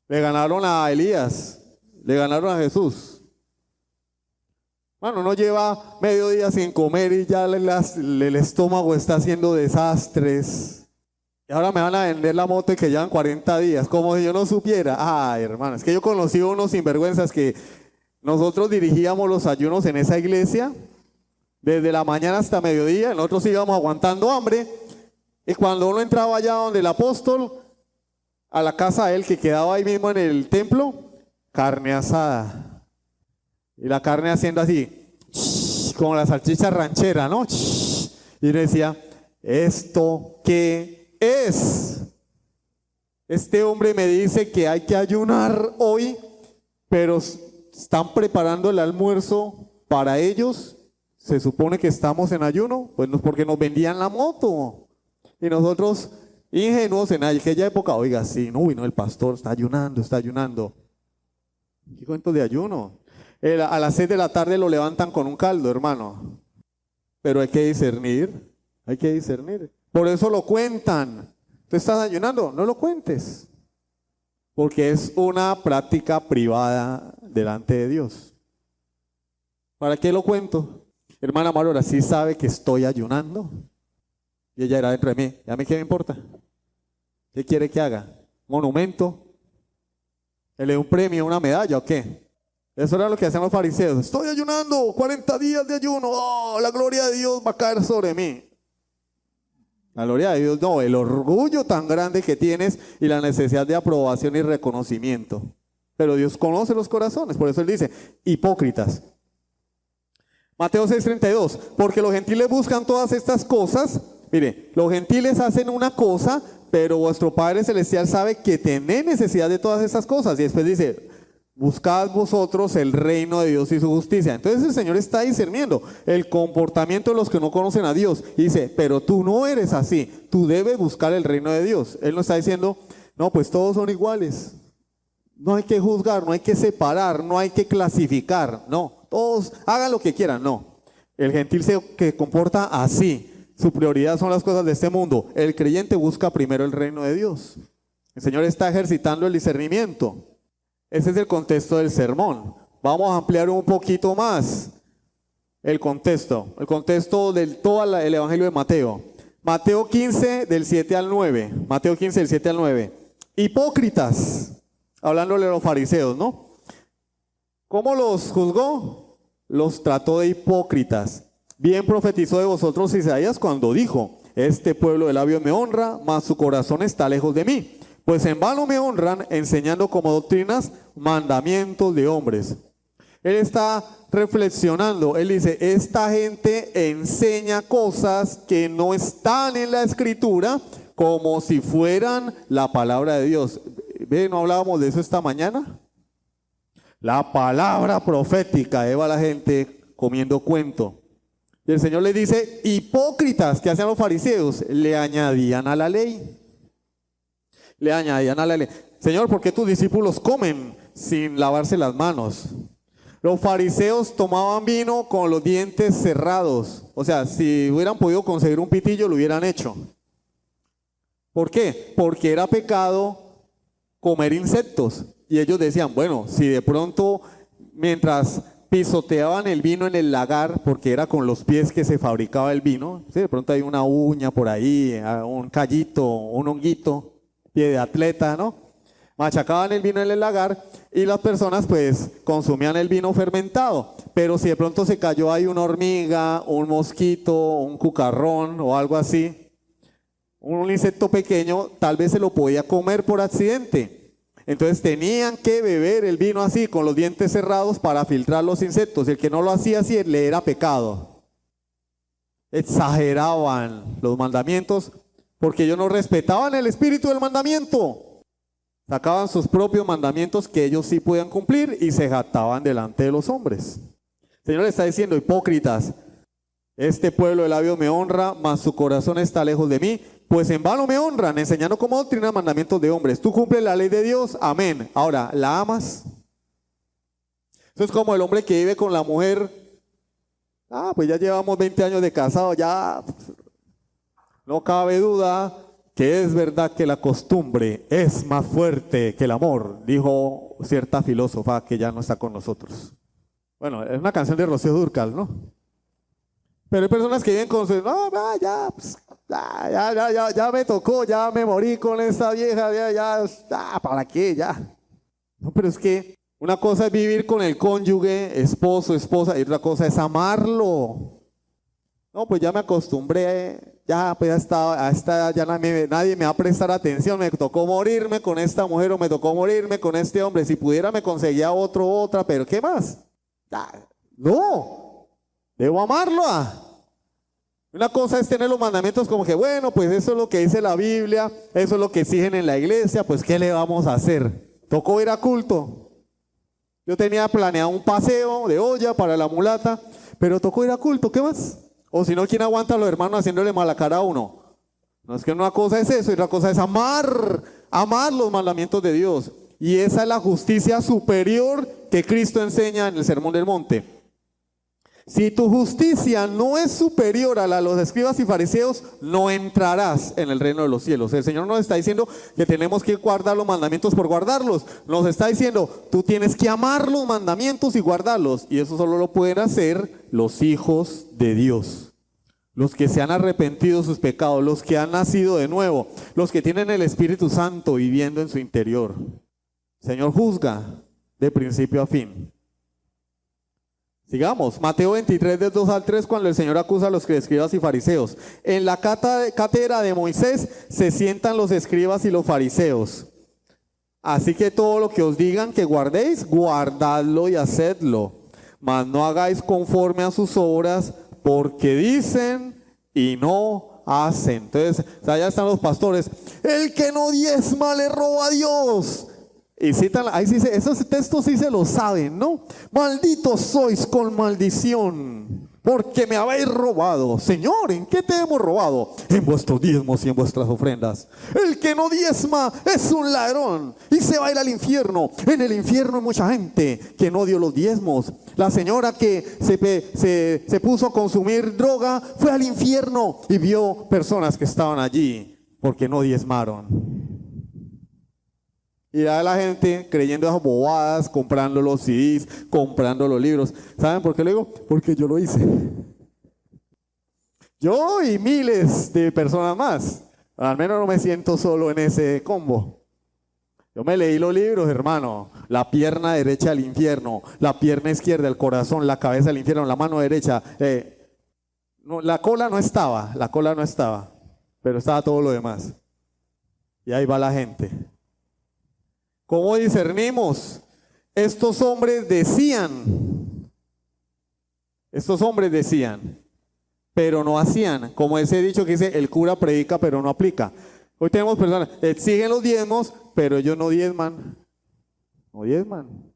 Le ganaron a Elías. Le ganaron a Jesús. Bueno, no lleva medio día sin comer y ya el estómago está haciendo desastres. Y ahora me van a vender la moto y que llevan 40 días, como si yo no supiera. Ay, hermano, es que yo conocí unos sinvergüenzas que nosotros dirigíamos los ayunos en esa iglesia, desde la mañana hasta mediodía, nosotros íbamos aguantando hambre, y cuando uno entraba allá donde el apóstol, a la casa de él que quedaba ahí mismo en el templo, carne asada. Y la carne haciendo así, como la salchicha ranchera, ¿no? Y uno decía, ¿esto qué es? Este hombre me dice que hay que ayunar hoy, pero están preparando el almuerzo para ellos. Se supone que estamos en ayuno, pues no, porque nos vendían la moto. Y nosotros, ingenuos en aquella época, oiga, sí, no, el pastor está ayunando, está ayunando. ¿Qué cuento de ayuno? A las 6 de la tarde lo levantan con un caldo, hermano. pero hay que discernir, hay que discernir. Por eso lo cuentan. ¿Tú estás ayunando? No lo cuentes, porque es una práctica privada delante de Dios. ¿Para qué lo cuento? Hermana Marora, ¿sí sabe que estoy ayunando? Y ella era dentro de mí. ¿Y a mí qué me importa? ¿Qué quiere que haga? ¿Monumento? ¿Le dé un premio, una medalla o qué? Eso era lo que hacían los fariseos. Estoy ayunando, 40 días de ayuno. Oh, la gloria de Dios va a caer sobre mí. La gloria de Dios no, el orgullo tan grande que tienes y la necesidad de aprobación y reconocimiento. Pero Dios conoce los corazones, por eso Él dice, hipócritas. Mateo 6:32, porque los gentiles buscan todas estas cosas. Mire, los gentiles hacen una cosa, pero vuestro Padre Celestial sabe que tenéis necesidad de todas estas cosas. Y después dice, buscad vosotros el reino de Dios y su justicia. Entonces el Señor está discerniendo el comportamiento de los que no conocen a Dios. Y dice, pero tú no eres así, tú debes buscar el reino de Dios. Él no está diciendo, no, pues todos son iguales. No hay que juzgar, no hay que separar, no hay que clasificar. No, todos hagan lo que quieran, no. El gentil se comporta así. Su prioridad son las cosas de este mundo. El creyente busca primero el reino de Dios. El Señor está ejercitando el discernimiento. Ese es el contexto del sermón. Vamos a ampliar un poquito más el contexto del todo el Evangelio de Mateo. Mateo 15 del 7 al 9. Mateo 15 del 7 al 9. Hipócritas, hablándole a los fariseos, ¿no? ¿Cómo los juzgó? Los trató de hipócritas. Bien profetizó de vosotros Isaías cuando dijo, este pueblo de labios me honra, mas su corazón está lejos de mí. Pues en vano me honran, enseñando como doctrinas mandamientos de hombres. Él está reflexionando, él dice, esta gente enseña cosas que no están en la Escritura, como si fueran la palabra de Dios. ¿Ve? ¿No hablábamos de eso esta mañana? La palabra profética, ahí va la gente comiendo cuento. Y el Señor le dice, hipócritas, que hacían los fariseos, le añadían a la ley. Le añadían a la ley. Señor, ¿por qué tus discípulos comen sin lavarse las manos? Los fariseos tomaban vino con los dientes cerrados. O sea, si hubieran podido conseguir un pitillo, lo hubieran hecho. ¿Por qué? Porque era pecado comer insectos. Y ellos decían, bueno, si de pronto, mientras pisoteaban el vino en el lagar, porque era con los pies que se fabricaba el vino, ¿sí? De pronto hay una uña por ahí, un callito, un honguito, pie de atleta, ¿no? Machacaban el vino en el lagar y las personas pues consumían el vino fermentado. Pero si de pronto se cayó ahí una hormiga, un mosquito, un cucarrón o algo así, un insecto pequeño, tal vez se lo podía comer por accidente. Entonces tenían que beber el vino así, con los dientes cerrados, para filtrar los insectos. El que no lo hacía así, le era pecado. Exageraban los mandamientos porque ellos no respetaban el espíritu del mandamiento. Sacaban sus propios mandamientos que ellos sí podían cumplir y se jactaban delante de los hombres. El Señor le está diciendo, hipócritas, este pueblo de labios me honra, mas su corazón está lejos de mí. Pues en vano me honran, enseñando como doctrina mandamientos de hombres. Tú cumples la ley de Dios, amén. Ahora, ¿la amas? Eso es como el hombre que vive con la mujer. Pues ya llevamos 20 años de casado, ya no cabe duda que es verdad que la costumbre es más fuerte que el amor, dijo cierta filósofa que ya no está con nosotros. Bueno, es una canción de Rocío Dúrcal, ¿no? Pero hay personas que viven con su... Ya me tocó, ya me morí con esta vieja, ¿para qué? Ya. No, pero es que una cosa es vivir con el cónyuge, esposo, esposa, y otra cosa es amarlo. No, pues ya me acostumbré, ya pues ya nadie me va a prestar atención, me tocó morirme con esta mujer o me tocó morirme con este hombre. Si pudiera me conseguía otra, pero ¿qué más? No, debo amarlo. Una cosa es tener los mandamientos como que, bueno, pues eso es lo que dice la Biblia, eso es lo que exigen en la iglesia, pues ¿qué le vamos a hacer? Tocó ir a culto. Yo tenía planeado un paseo de olla para la mulata, pero tocó ir a culto, ¿qué más? O si no, ¿quién aguanta a los hermanos haciéndole mala cara a uno? No, es que una cosa es eso y otra cosa es amar los mandamientos de Dios. Y esa es la justicia superior que Cristo enseña en el Sermón del Monte. Si tu justicia no es superior a la de los escribas y fariseos, no entrarás en el reino de los cielos. El Señor nos está diciendo que tenemos que guardar los mandamientos por guardarlos. Nos está diciendo, tú tienes que amar los mandamientos y guardarlos. Y eso solo lo pueden hacer los hijos de Dios. Los que se han arrepentido de sus pecados, los que han nacido de nuevo, los que tienen el Espíritu Santo viviendo en su interior. El Señor juzga de principio a fin. Sigamos, Mateo 23, del 2 al 3, cuando el Señor acusa a los escribas y fariseos. En la cátedra de Moisés se sientan los escribas y los fariseos. Así que todo lo que os digan que guardéis, guardadlo y hacedlo. Mas no hagáis conforme a sus obras, porque dicen y no hacen. Entonces, allá están los pastores. El que no diezma le roba a Dios. Y citan, ahí sí, esos textos sí se lo saben, ¿no? Malditos sois con maldición, porque me habéis robado. Señor, ¿en qué te hemos robado? En vuestros diezmos y en vuestras ofrendas. El que no diezma es un ladrón y se va a ir al infierno. En el infierno hay mucha gente que no dio los diezmos. La señora que se puso a consumir droga fue al infierno y vio personas que estaban allí porque no diezmaron. Y a la gente creyendo esas bobadas, comprando los CDs, comprando los libros. ¿Saben por qué lo digo? Porque yo lo hice. Yo y miles de personas más. Al menos no me siento solo en ese combo. Yo me leí los libros, hermano. La pierna derecha al infierno, la pierna izquierda al corazón, la cabeza al infierno, la mano derecha. No, la cola no estaba, pero estaba todo lo demás. Y ahí va la gente. ¿Cómo discernimos? Estos hombres decían, pero no hacían. Como ese dicho que dice, el cura predica pero no aplica. Hoy tenemos personas, exigen los diezmos, pero ellos no diezman. No diezman.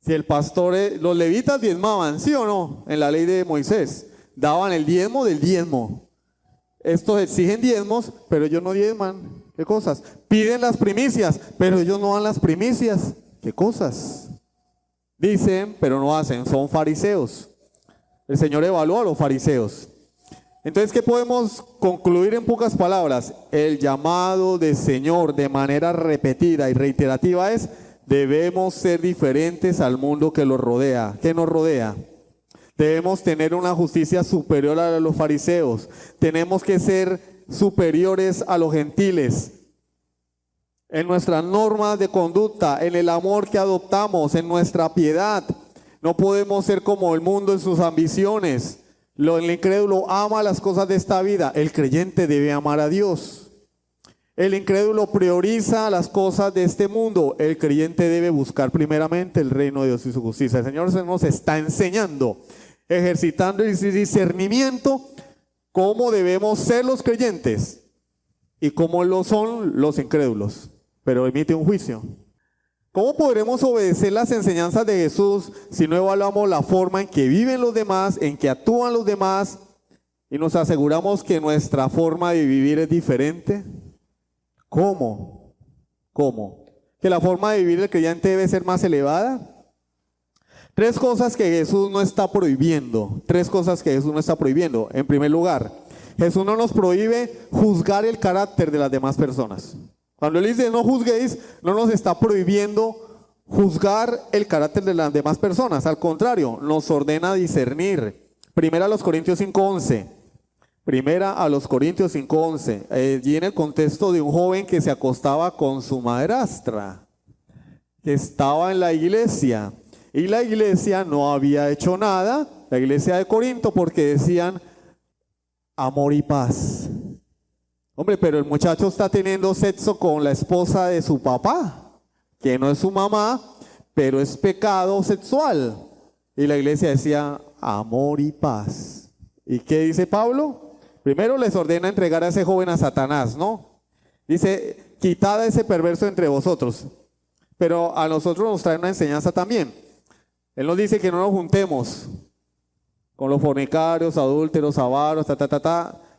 Si el pastor, los levitas diezmaban, ¿sí o no? En la ley de Moisés, daban el diezmo del diezmo. Estos exigen diezmos, pero ellos no diezman. ¿Qué cosas? Piden las primicias, pero ellos no dan las primicias. ¿Qué cosas? Dicen, pero no hacen. Son fariseos. El Señor evalúa a los fariseos. Entonces, ¿qué podemos concluir en pocas palabras? El llamado del Señor de manera repetida y reiterativa es: debemos ser diferentes al mundo que nos rodea. Debemos tener una justicia superior a la de los fariseos. Tenemos que ser superiores a los gentiles en nuestras normas de conducta, en el amor que adoptamos, en nuestra piedad. No podemos ser como el mundo en sus ambiciones. El incrédulo ama las cosas de esta vida. El creyente debe amar a Dios. El incrédulo prioriza las cosas de este mundo. El creyente debe buscar primeramente el reino de Dios y su justicia. El Señor nos está enseñando, ejercitando el discernimiento, cómo debemos ser los creyentes y cómo lo son los incrédulos, pero emite un juicio. ¿Cómo podremos obedecer las enseñanzas de Jesús si no evaluamos la forma en que viven los demás, en que actúan los demás y nos aseguramos que nuestra forma de vivir es diferente? ¿Cómo? ¿Que la forma de vivir del creyente debe ser más elevada? Tres cosas que Jesús no está prohibiendo. En primer lugar, Jesús no nos prohíbe juzgar el carácter de las demás personas. Cuando Él dice no juzguéis, no nos está prohibiendo juzgar el carácter de las demás personas. Al contrario, nos ordena discernir. Primera a los Corintios 5:11. Allí en el contexto de un joven que se acostaba con su madrastra, que estaba en la iglesia. Y la iglesia no había hecho nada, la iglesia de Corinto, porque decían amor y paz. Hombre, pero el muchacho está teniendo sexo con la esposa de su papá, que no es su mamá, pero es pecado sexual. Y la iglesia decía amor y paz. ¿Y qué dice Pablo? Primero les ordena entregar a ese joven a Satanás, ¿no? Dice, quitad a ese perverso entre vosotros. Pero a nosotros nos trae una enseñanza también. Él nos dice que no nos juntemos con los fornicarios, adúlteros, avaros,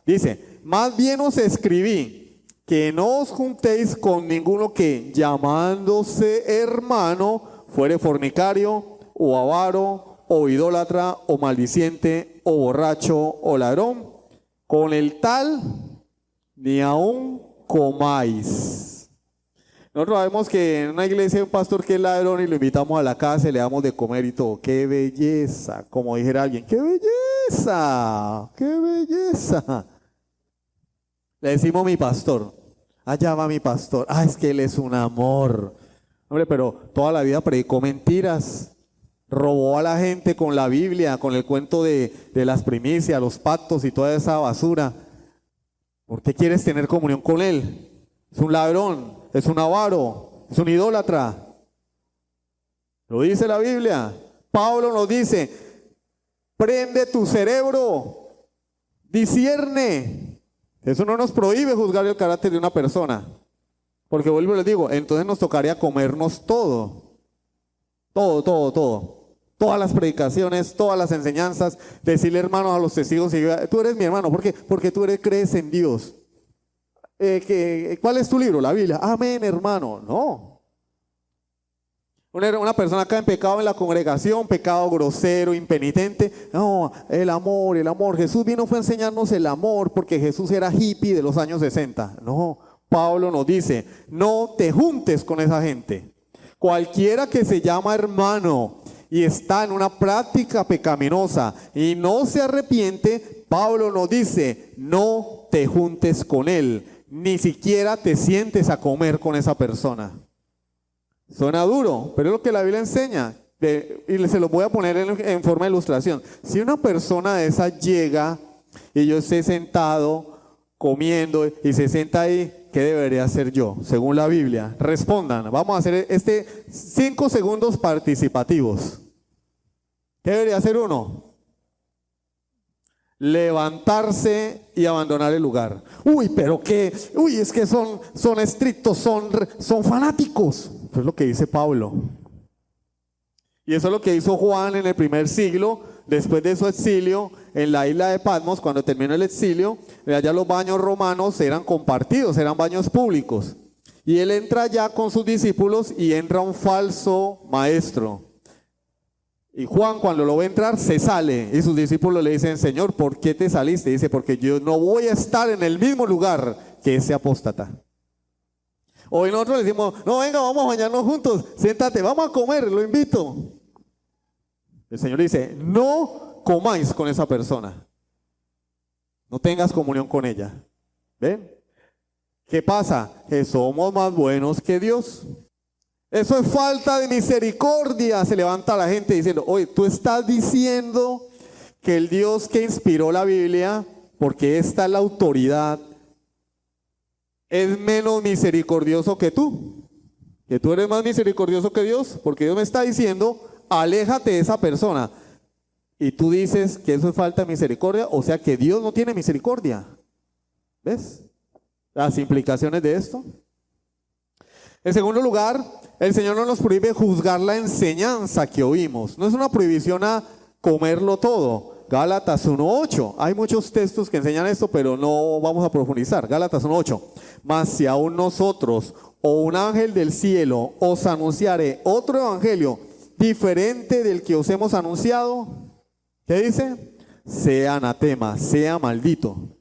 Dice, más bien os escribí que no os juntéis con ninguno que, llamándose hermano, fuere fornicario, o avaro, o idólatra, o maldiciente, o borracho, o ladrón. Con el tal ni aún comáis. Nosotros sabemos que en una iglesia hay un pastor que es ladrón y lo invitamos a la casa y le damos de comer y todo. ¡Qué belleza! Como dijera alguien, ¡qué belleza! ¡Qué belleza! Le decimos mi pastor. Allá va mi pastor. Ah, es que él es un amor. Hombre, pero toda la vida predicó mentiras. Robó a la gente con la Biblia, con el cuento de las primicias, los pactos y toda esa basura. ¿Por qué quieres tener comunión con él? Es un ladrón, es un avaro, es un idólatra. Lo dice la Biblia. Pablo nos dice, prende tu cerebro, discierne. Eso no nos prohíbe juzgar el carácter de una persona. Porque vuelvo y les digo, entonces nos tocaría comernos todo. Todo. Todas las predicaciones, todas las enseñanzas, decirle hermanos a los testigos, tú eres mi hermano, ¿por qué? Porque tú crees en Dios. ¿Cuál es tu libro? La Biblia. Amén, hermano. No. Una persona acá en pecado en la congregación, pecado grosero, impenitente. No, el amor. Jesús vino fue a enseñarnos el amor porque Jesús era hippie de los años 60. No, Pablo nos dice, no te juntes con esa gente. Cualquiera que se llama hermano y está en una práctica pecaminosa y no se arrepiente, Pablo nos dice, no te juntes con él, ni siquiera te sientes a comer con esa persona. Suena duro, pero es lo que la Biblia enseña. Y se lo voy a poner en forma de ilustración. Si una persona de esa llega y yo esté sentado comiendo y se sienta ahí, ¿qué debería hacer yo? Según la Biblia. Respondan. Vamos a hacer 5 segundos participativos. ¿Qué debería hacer uno? Levantarse y abandonar el lugar. Uy, pero qué. Uy, es que son estrictos, son fanáticos. Eso es lo que dice Pablo. Y eso es lo que hizo Juan en el primer siglo, después de su exilio en la isla de Patmos. Cuando terminó el exilio, allá los baños romanos eran compartidos, eran baños públicos. Y él entra allá con sus discípulos y entra un falso maestro. Y Juan, cuando lo ve entrar, se sale. Y sus discípulos le dicen, Señor, ¿por qué te saliste? Dice, porque yo no voy a estar en el mismo lugar que ese apóstata. Hoy nosotros le decimos, no, venga, vamos a bañarnos juntos, siéntate, vamos a comer, lo invito. El Señor dice, no comáis con esa persona. No tengas comunión con ella. ¿Ven? ¿Qué pasa? Que somos más buenos que Dios. Eso es falta de misericordia. Se levanta la gente diciendo, oye, tú estás diciendo que el Dios que inspiró la Biblia, porque esta es la autoridad, es menos misericordioso que tú eres más misericordioso que Dios, porque Dios me está diciendo, aléjate de esa persona, y tú dices que eso es falta de misericordia, o sea que Dios no tiene misericordia. ¿Ves las implicaciones de esto? En segundo lugar, el Señor no nos prohíbe juzgar la enseñanza que oímos. No es una prohibición a comerlo todo. Gálatas 1:8. Hay muchos textos que enseñan esto, pero no vamos a profundizar. Gálatas 1:8. Mas si aún nosotros o un ángel del cielo os anunciare otro evangelio diferente del que os hemos anunciado, ¿qué dice? Sea anatema, sea maldito.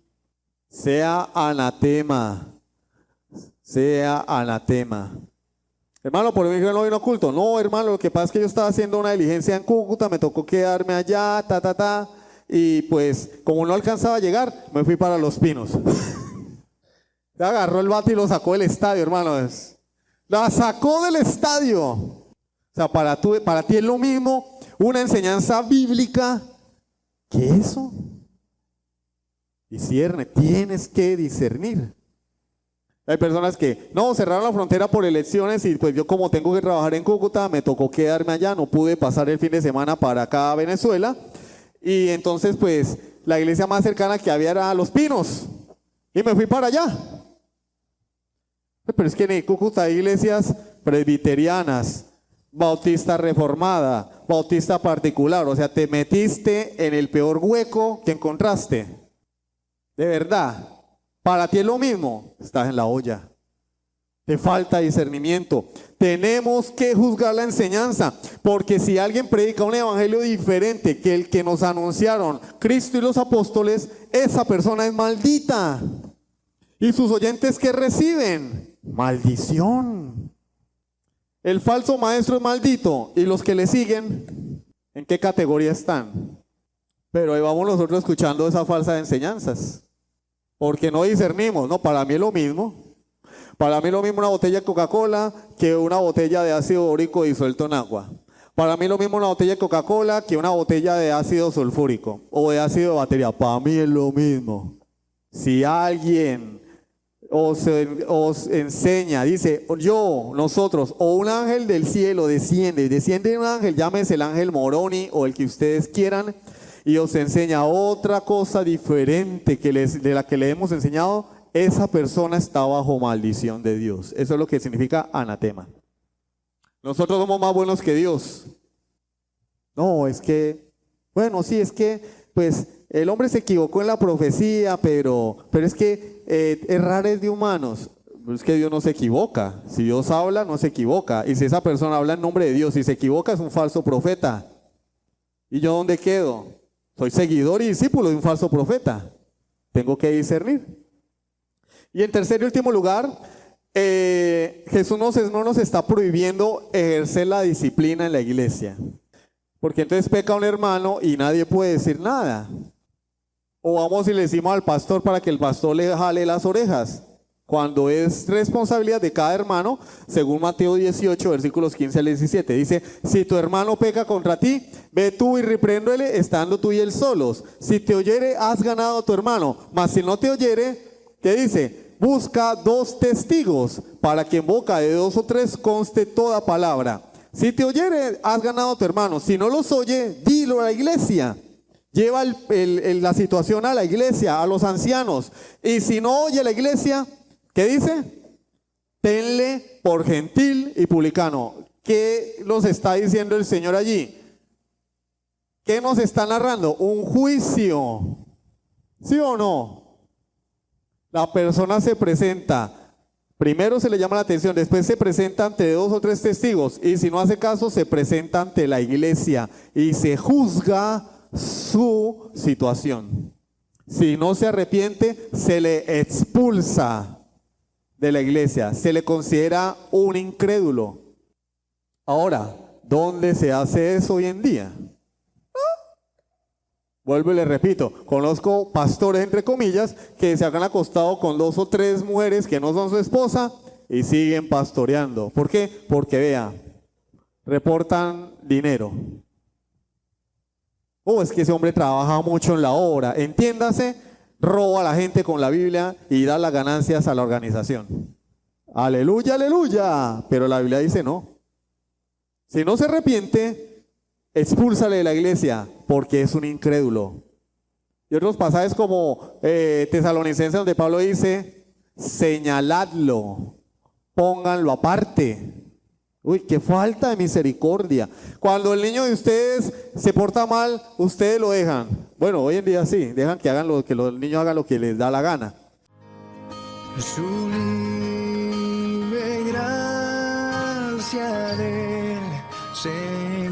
Sea anatema. Sea anatema. Hermano, ¿por qué no vino culto? No, hermano, lo que pasa es que yo estaba haciendo una diligencia en Cúcuta, me tocó quedarme allá, y pues, como no alcanzaba a llegar, me fui para Los Pinos. Agarró el bate y lo sacó del estadio, hermano. La sacó del estadio. O sea, para ti es lo mismo una enseñanza bíblica que eso. Discierne, tienes que discernir. Hay personas que, no, cerraron la frontera por elecciones y pues yo como tengo que trabajar en Cúcuta, me tocó quedarme allá, no pude pasar el fin de semana para acá a Venezuela. Y entonces pues la iglesia más cercana que había era Los Pinos. Y me fui para allá. Pero es que en Cúcuta hay iglesias presbiterianas, bautista reformada, bautista particular. O sea, te metiste en el peor hueco que encontraste. De verdad. Para ti es lo mismo, estás en la olla. Te falta discernimiento. Tenemos que juzgar la enseñanza, porque si alguien predica un evangelio diferente que el que nos anunciaron Cristo y los apóstoles, esa persona es maldita. ¿Y sus oyentes qué reciben? Maldición. El falso maestro es maldito, y los que le siguen, ¿en qué categoría están? Pero ahí vamos nosotros escuchando esas falsas enseñanzas, porque no discernimos. No, para mí es lo mismo. Para mí es lo mismo una botella de Coca-Cola que una botella de ácido úrico disuelto en agua. Para mí es lo mismo una botella de Coca-Cola que una botella de ácido sulfúrico o de ácido de batería. Para mí es lo mismo. Si alguien os enseña, dice nosotros, o un ángel del cielo desciende un ángel, llámese el ángel Moroni o el que ustedes quieran, y os enseña otra cosa diferente de la que le hemos enseñado, esa persona está bajo maldición de Dios. Eso es lo que significa anatema. Nosotros somos más buenos que Dios. No, es que, bueno, sí, es que, pues, el hombre se equivocó en la profecía, pero es que errar es de humanos. Es que Dios no se equivoca. Si Dios habla, no se equivoca. Y si esa persona habla en nombre de Dios y se equivoca, es un falso profeta. ¿Y yo dónde quedo? Soy seguidor y discípulo de un falso profeta. Tengo que discernir. Y en tercer y último lugar, Jesús no nos está prohibiendo ejercer la disciplina en la iglesia. Porque entonces peca un hermano y nadie puede decir nada. O vamos y le decimos al pastor para que el pastor le jale las orejas. Cuando es responsabilidad de cada hermano, según Mateo 18, versículos 15 al 17. Dice, si tu hermano peca contra ti, ve tú y repréndele estando tú y él solos. Si te oyere, has ganado a tu hermano. Mas si no te oyere, ¿qué dice? Busca 2 testigos para que en boca de 2 o 3 conste toda palabra. Si te oyere, has ganado a tu hermano. Si no los oye, dilo a la iglesia. Lleva la situación a la iglesia, a los ancianos. Y si no oye la iglesia, ¿qué dice? Tenle por gentil y publicano. ¿Qué nos está diciendo el Señor allí? ¿Qué nos está narrando? Un juicio. ¿Sí o no? La persona se presenta, primero se le llama la atención, después se presenta ante 2 o 3 testigos y si no hace caso se presenta ante la iglesia y se juzga su situación. Si no se arrepiente, se le expulsa de la iglesia, se le considera un incrédulo. Ahora, ¿dónde se hace eso hoy en día? Vuelvo y le repito, conozco pastores, entre comillas, que se han acostado con 2 o 3 mujeres que no son su esposa y siguen pastoreando. ¿Por qué? Porque vea, reportan dinero. Es que ese hombre trabaja mucho en la obra. Entiéndase, roba a la gente con la Biblia y da las ganancias a la organización. Aleluya, aleluya. Pero la Biblia dice no. Si no se arrepiente, expúlsale de la iglesia porque es un incrédulo. Y otros pasajes como Tesalonicenses, donde Pablo dice, señaladlo, pónganlo aparte. Uy, qué falta de misericordia. Cuando el niño de ustedes se porta mal, ustedes lo dejan. Bueno, hoy en día sí, dejan que los niños hagan lo que les da la gana. Sublime gracia del Señor.